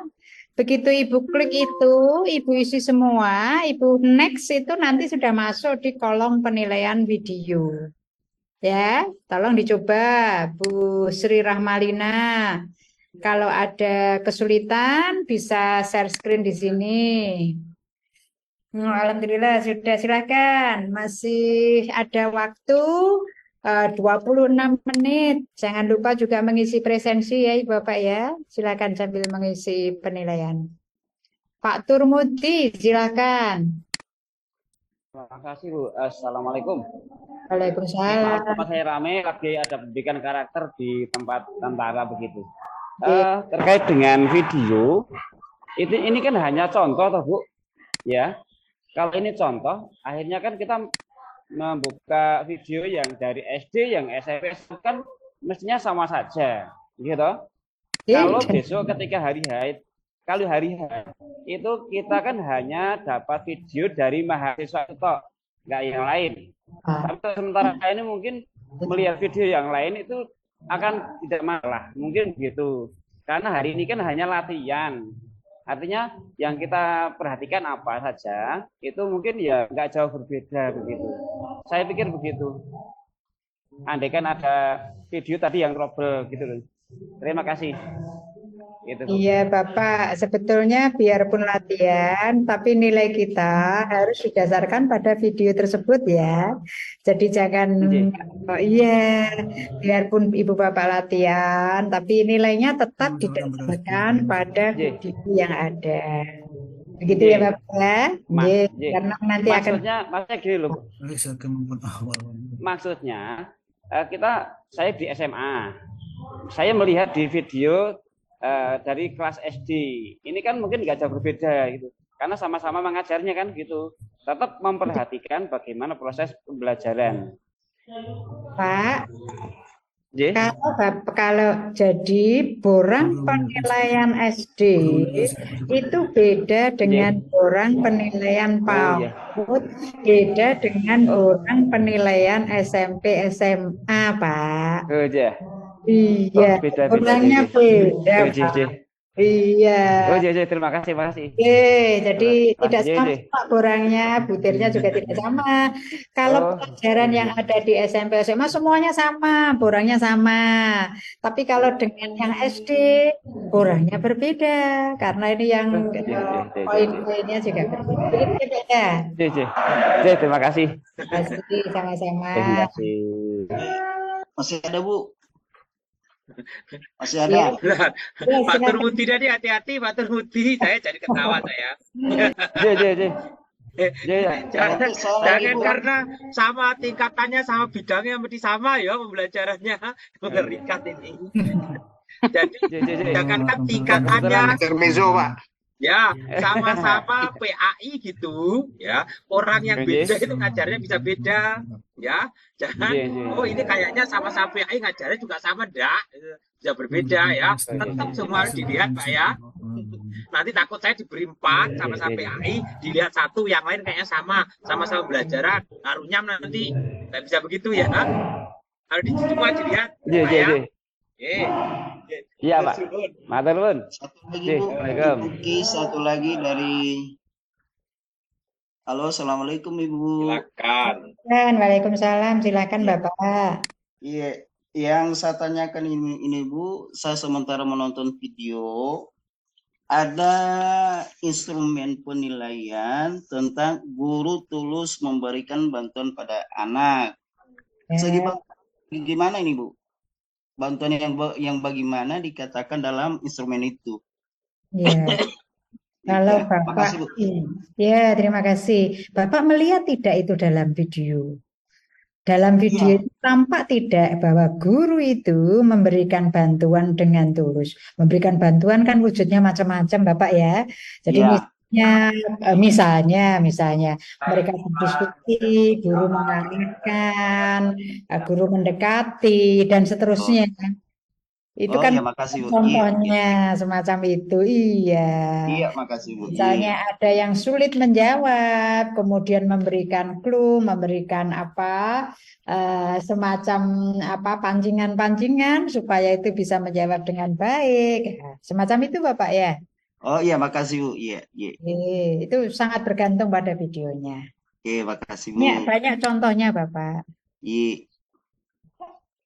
Begitu Ibu klik itu, Ibu isi semua, Ibu next itu nanti sudah masuk di kolom penilaian video. Ya, tolong dicoba Bu Sri Rahmalina. Kalau ada kesulitan bisa share screen di sini. Alhamdulillah sudah, silakan. Masih ada waktu 26 menit. Jangan lupa juga mengisi presensi ya Bapak ya. Silakan sambil mengisi penilaian. Pak Turmuti, silakan. Terima kasih Bu. Assalamualaikum. Waalaikumsalam. Maaf tempat saya ramai, lagi ada pendidikan karakter di tempat tentara begitu. Terkait dengan video, ini kan hanya contoh toh Bu, ya. Kalau ini contoh, akhirnya kan kita membuka video yang dari SD, yang SMP kan mestinya sama saja, gitu. Kalau besok ketika hari haid, kalau hari haid itu kita kan hanya dapat video dari mahasiswa itu, nggak yang lain. Tapi sementara ini mungkin melihat video yang lain itu akan tidak masalah, mungkin begitu. Karena hari ini kan hanya latihan. Artinya yang kita perhatikan apa saja itu mungkin ya nggak jauh berbeda begitu. Saya pikir begitu. Andai kan ada video tadi yang trouble gitu loh. Terima kasih. Gitu. Iya Bapak, sebetulnya biarpun latihan, tapi nilai kita harus didasarkan pada video tersebut ya. Jadi jangan, iya, biarpun Ibu Bapak latihan, tapi nilainya tetap didasarkan pada video yang ada. Begitu ya Bapak ya? Karena nanti maksudnya gini loh. Maksudnya saya di SMA, saya melihat di video dari kelas SD ini kan mungkin nggak jauh berbeda gitu karena sama-sama mengajarnya kan gitu, tetap memperhatikan bagaimana proses pembelajaran Pak. Kalau jadi borang penilaian SD itu beda dengan borang penilaian PAUD, beda dengan borang penilaian SMP SMA Pak. Iya, orangnya beda, Pak. Iya. Oh, iya, terima kasih. Jadi tidak sama Pak borangnya, butirnya juga tidak sama. Kalau pelajaran yang ada di SMP SMA semuanya sama, borangnya sama. Tapi kalau dengan yang SD, borangnya berbeda karena ini yang poin-poinnya juga berbeda. Beda. Terima kasih. Sama-sama. Terima kasih. Masih ada Bu? Masih ada. Pak Turmuti tadi hati-hati, Pak Turmuti, saya jadi ketawa saya. Jangan karena sama tingkatannya, sama bidangnya mesti sama ya pembelajarannya, mengerikan ini. Jadi jangankan tingkatannya. Intermezzo Pak. Ya, sama-sama PAI gitu, ya. Orang yang beda itu ngajarnya bisa beda, ya. Jangan, oh ini kayaknya sama-sama PAI ngajarnya juga sama, enggak. Bisa berbeda ya. Tetap semua harus dilihat, Pak ya. Nanti takut saya diberi 4 sama-sama PAI, dilihat 1, yang lain kayaknya sama-sama belajaran. Harunya nanti nggak bisa begitu ya. Harus semua dilihat, Pak ya. Iya Pak. Matur nuwun. Satu lagi dari. Halo, assalamualaikum Ibu. Silakan. Waalaikumsalam. Silakan Bapak. Iya, yang saya tanyakan ini Bu, saya sementara menonton video ada instrumen penilaian tentang guru tulus memberikan bantuan pada anak. Gimana ini Bu? Bantuan yang bagaimana dikatakan dalam instrumen itu? Ya. Kalau Bapak, ya terima kasih. Bapak melihat tidak itu dalam video? Dalam video itu tampak tidak bahwa guru itu memberikan bantuan dengan tulus. Memberikan bantuan kan wujudnya macam-macam Bapak ya. Jadi misalnya mereka berdiskusi, guru mengarahkan, guru mendekati dan seterusnya. Itu kan contohnya semacam itu. Iya, makasih Bu. Misalnya ada yang sulit menjawab, kemudian memberikan clue, memberikan semacam pancingan-pancingan supaya itu bisa menjawab dengan baik. Semacam itu Bapak ya. Oh iya, makasih Bu. Iya. Itu sangat bergantung pada videonya. Makasih Bu. Banyak contohnya Bapak. Iya.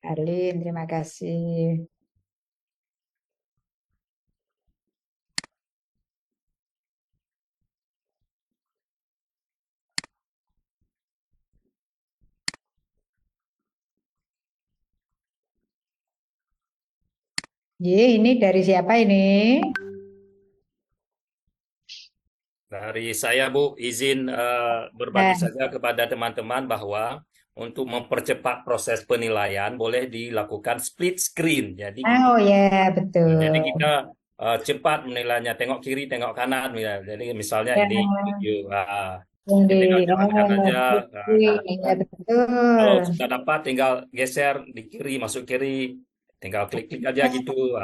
Arlin, terima kasih. Ini dari siapa ini? Dari saya, Bu, izin berbagi saja kepada teman-teman bahwa untuk mempercepat proses penilaian boleh dilakukan split screen. Jadi, Oh ya, betul. jadi kita cepat menilainya, tengok kiri, tengok kanan. Ya. Jadi misalnya Ya, ini video, yang di tinggal jalankan aja. ya, betul. Kalau sudah dapat, tinggal geser di kiri, masuk kiri, tinggal klik-klik aja gitu.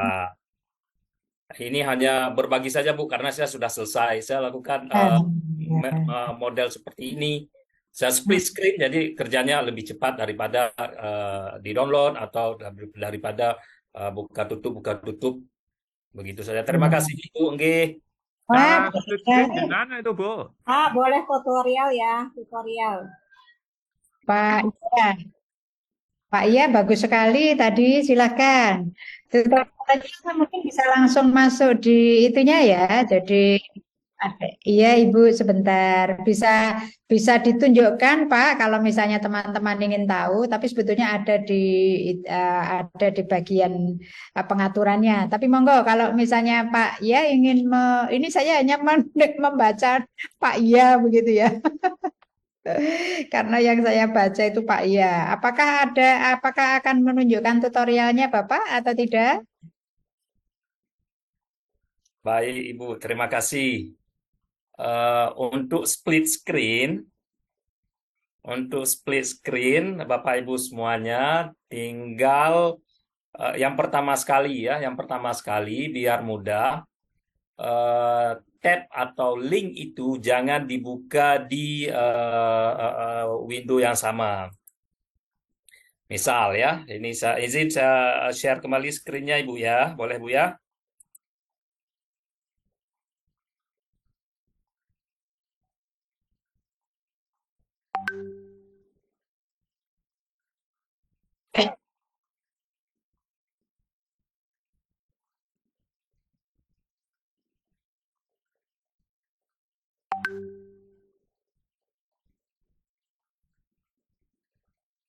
Ini hanya berbagi saja, Bu, karena saya sudah selesai. Saya lakukan model seperti ini. Saya split screen, jadi kerjanya lebih cepat daripada di-download atau daripada buka tutup. Begitu saja. Terima kasih, Bu. Nggih. Wah, split screen gimana itu, Bu? Boleh tutorial ya, tutorial. Pak Iya. Pak Iya, bagus sekali tadi, silakan. Tutorialnya mungkin bisa langsung masuk di itunya ya. Jadi iya Ibu sebentar bisa ditunjukkan Pak kalau misalnya teman-teman ingin tahu, tapi sebetulnya ada di bagian pengaturannya. Tapi monggo kalau misalnya Pak ya ingin ini saya hanya membaca Pak Iya begitu ya. Karena yang saya baca itu Pak Iya. Apakah akan menunjukkan tutorialnya Bapak atau tidak? Baik, Ibu. Terima kasih. Untuk split screen, Bapak Ibu semuanya, tinggal yang pertama sekali biar mudah, tab atau link itu jangan dibuka di window yang sama. Misal ya, ini saya izin saya share kembali screen-nya Ibu ya, boleh Bu ya?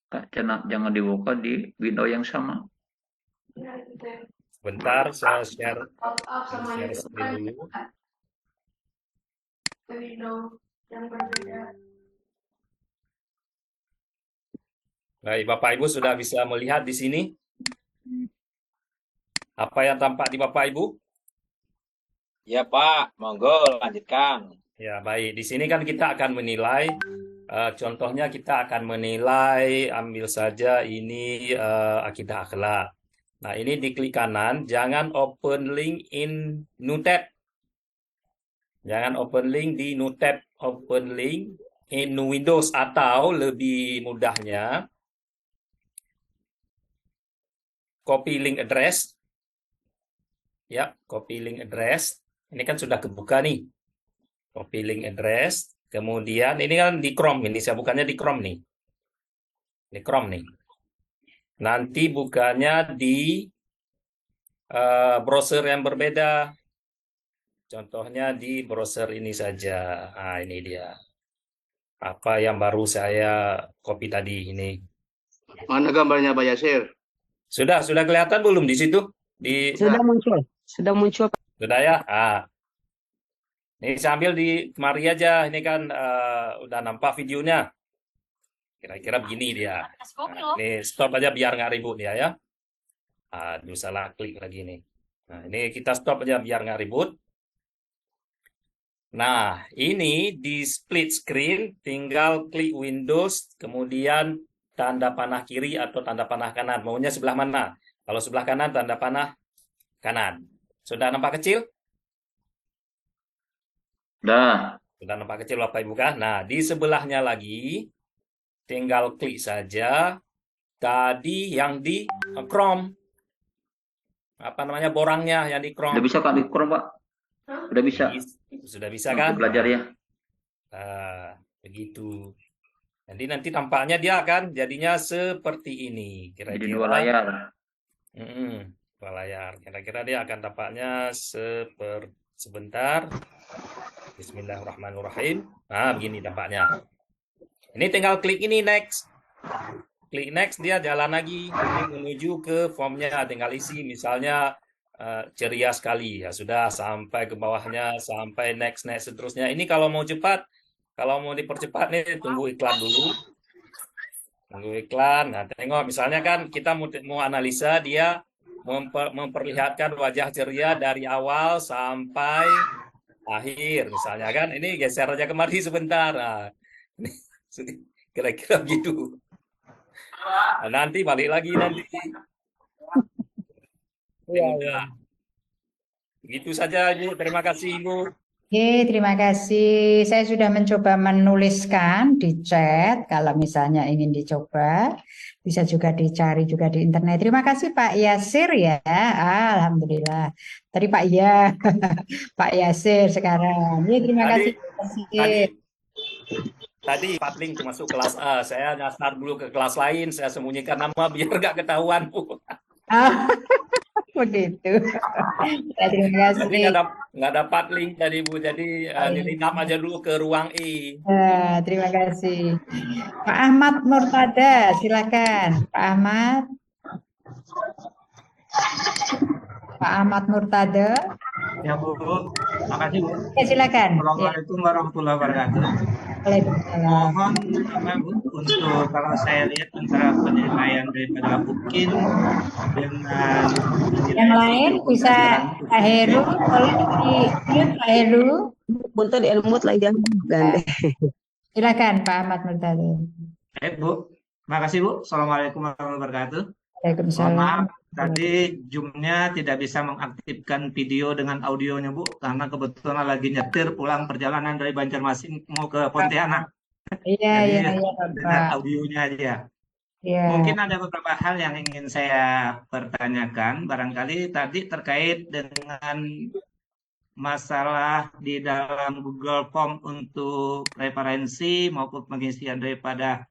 Kak, jangan dibuka di window yang sama. Sebentar, saya share screen dulu. Baik, Bapak Ibu sudah bisa melihat di sini apa yang tampak di Bapak Ibu? Ya Pak, monggo lanjutkan. Ya baik, di sini kan kita akan menilai, contohnya kita akan menilai, ambil saja ini akidah akhlak. Nah ini di klik kanan, jangan open link in new tab. Jangan open link di new tab, open link in new Windows, atau lebih mudahnya, copy link address. Ya, copy link address. Ini kan sudah kebuka nih. Copy link address. Kemudian ini kan di Chrome. Ini saya bukannya di Chrome nih. Di Chrome nih. Nanti bukanya di browser yang berbeda. Contohnya di browser ini saja. Nah, ini dia. Apa yang baru saya copy tadi ini. Mana gambarnya Pak Yasir? Sudah kelihatan belum di situ? Sudah muncul. Sudah ya? Ini sambil di kemari aja. Ini kan udah nampak videonya. Kira-kira begini dia. Ini stop aja biar nggak ribut dia ya. Aduh, salah klik lagi nih. Nah, ini kita stop aja biar nggak ribut. Nah, ini di split screen tinggal klik Windows, kemudian tanda panah kiri atau tanda panah kanan. Maunya sebelah mana? Kalau sebelah kanan, tanda panah kanan. Sudah nampak kecil? Sudah nampak kecil Bapak Ibu kan? Nah, di sebelahnya lagi, tinggal klik saja tadi yang di Chrome. Apa namanya borangnya yang di Chrome? Udah bisa Kak di Chrome, Pak? Udah bisa. Sudah bisa kan? Belajar ya. Begitu. Jadi nanti tampaknya dia akan jadinya seperti ini. Jadi Kira-kira. dua layar. Dua layar. Kira-kira dia akan tampaknya sebentar. Bismillahirrahmanirrahim. Nah, begini tampaknya. Ini tinggal klik ini next. Klik next, dia jalan lagi menuju ke formnya. Tinggal isi misalnya ceria sekali. Ya sudah, sampai ke bawahnya, sampai next seterusnya. Ini kalau mau cepat, kalau mau dipercepat nih, tunggu iklan dulu. Tunggu iklan. Nah, tengok misalnya kan kita mau analisa, dia memperlihatkan wajah ceria dari awal sampai akhir. Misalnya kan, ini geser aja kemari sebentar. Nah, ini kira-kira gitu. Nah, nanti balik lagi nanti. Ya. Begitu saja, Ibu. Terima kasih, Ibu. Oke, terima kasih. Saya sudah mencoba menuliskan di chat. Kalau misalnya ingin dicoba, bisa juga dicari juga di internet. Terima kasih Pak Yasir ya. Alhamdulillah. Tadi Pak Ya, Pak Yasir sekarang. Ya, terima kasih. Tadi Pak Link masuk kelas A. Saya nyasar dulu ke kelas lain. Saya sembunyikan nama biar nggak ketahuan, Bu. Begitu. Ya, terima kasih. Jadi nggak dapat link tadi Bu. Jadi nyelinap aja dulu ke ruang E. Terima kasih. Pak Ahmad Murtada, silakan. Pak Ahmad. Pak Ahmad Murtada. Ya Bu, makasih Bu. Ya, silakan. Assalamualaikum warahmatullahi wabarakatuh. Mohon Bu, untuk kalau saya lihat antara penilaian daripada UKIN dengan yang lain bisa Pak Heru, boleh di-mute Pak Heru. Punten ilmu lagi yang gande. Silakan Pak Ahmad Murtada. Bu, makasih Bu. Assalamualaikum warahmatullahi wabarakatuh. Waalaikumsalam. Mohon maaf, tadi Zoom-nya tidak bisa mengaktifkan video dengan audionya Bu, karena kebetulan lagi nyetir pulang perjalanan dari Banjarmasin mau ke Pontianak. Iya, dengan audionya aja. Iya. Mungkin ada beberapa hal yang ingin saya pertanyakan. Barangkali tadi terkait dengan masalah di dalam Google Form untuk referensi maupun pengisian daripada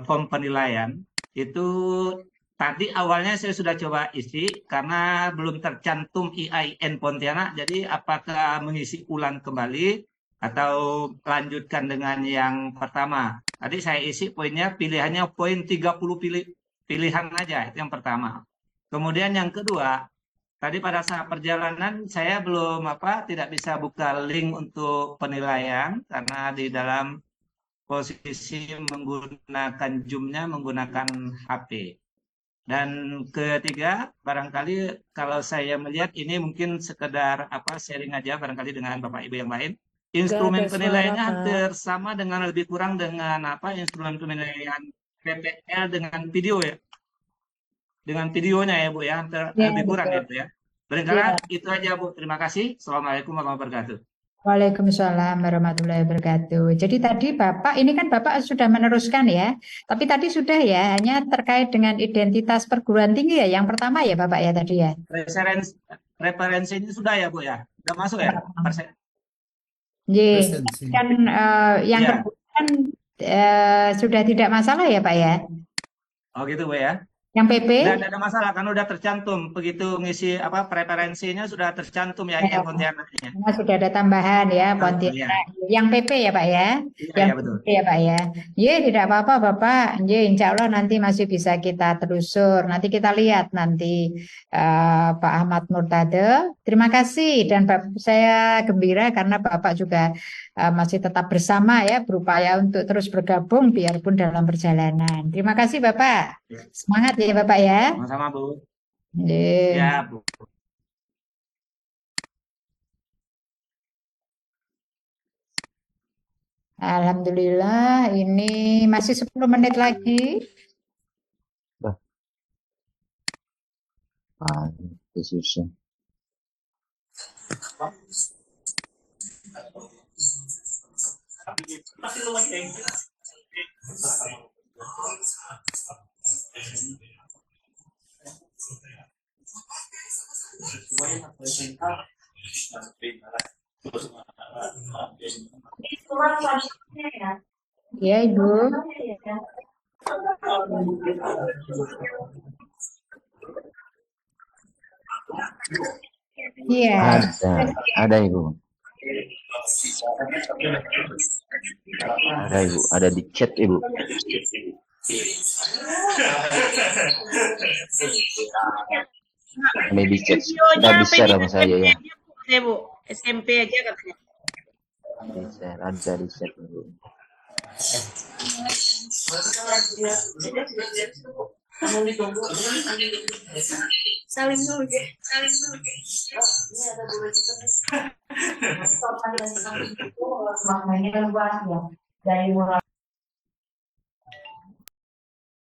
form penilaian. Itu tadi awalnya saya sudah coba isi karena belum tercantum IAIN Pontianak. Jadi apakah mengisi ulang kembali atau lanjutkan dengan yang pertama? Tadi saya isi poinnya, pilihannya poin 30 pilihan aja, itu yang pertama. Kemudian yang kedua, tadi pada saat perjalanan saya belum tidak bisa buka link untuk penilaian karena di dalam posisi menggunakan Zoom-nya menggunakan HP. Dan ketiga, barangkali kalau saya melihat ini mungkin sekedar sharing aja barangkali dengan Bapak Ibu yang lain. Instrumen penilaiannya hampir sama dengan lebih kurang dengan instrumen penilaian PPL dengan video ya. Dengan videonya ya Bu ya, hampir lebih kurang ya Bu ya. Barangkali itu aja Bu. Terima kasih. Assalamualaikum warahmatullahi wabarakatuh. Waalaikumsalam warahmatullahi wabarakatuh. Jadi tadi Bapak, ini kan Bapak sudah meneruskan ya, tapi tadi sudah ya, hanya terkait dengan identitas perguruan tinggi ya, yang pertama ya Bapak ya tadi ya. Referensinya sudah ya Bu ya, sudah masuk ya? Kan yang kedua kan sudah tidak masalah ya Pak ya? Oh gitu Bu ya. Yang PP? Tidak ada masalah kan udah tercantum begitu ngisi preferensinya sudah tercantum ya yang Pontianaknya. Sudah ada tambahan ya Pontianak. Yang PP ya Pak ya? Iya, ya, betul. PP ya Pak ya. Tidak apa-apa Bapak. Insya Allah nanti masih bisa kita telusur. Nanti kita lihat nanti Pak Ahmad Murtada. Terima kasih dan saya gembira karena Bapak juga masih tetap bersama ya, berupaya untuk terus bergabung biarpun dalam perjalanan. Terima kasih Bapak. Semangat ya Bapak ya. Sama-sama Bu. Ya Bu. Alhamdulillah, ini masih 10 menit lagi. Decision. Ya Ibu. Iya. Ada Ibu. Ada Ibu, ada di chat Ibu. Ada di chat. Sudah bisa sama saya ya. Bu, SMP aja katanya. Bisa, ada di chat Ibu. Salim dulu ya. Salim dulu. Maknanya luas ya. Dari mulai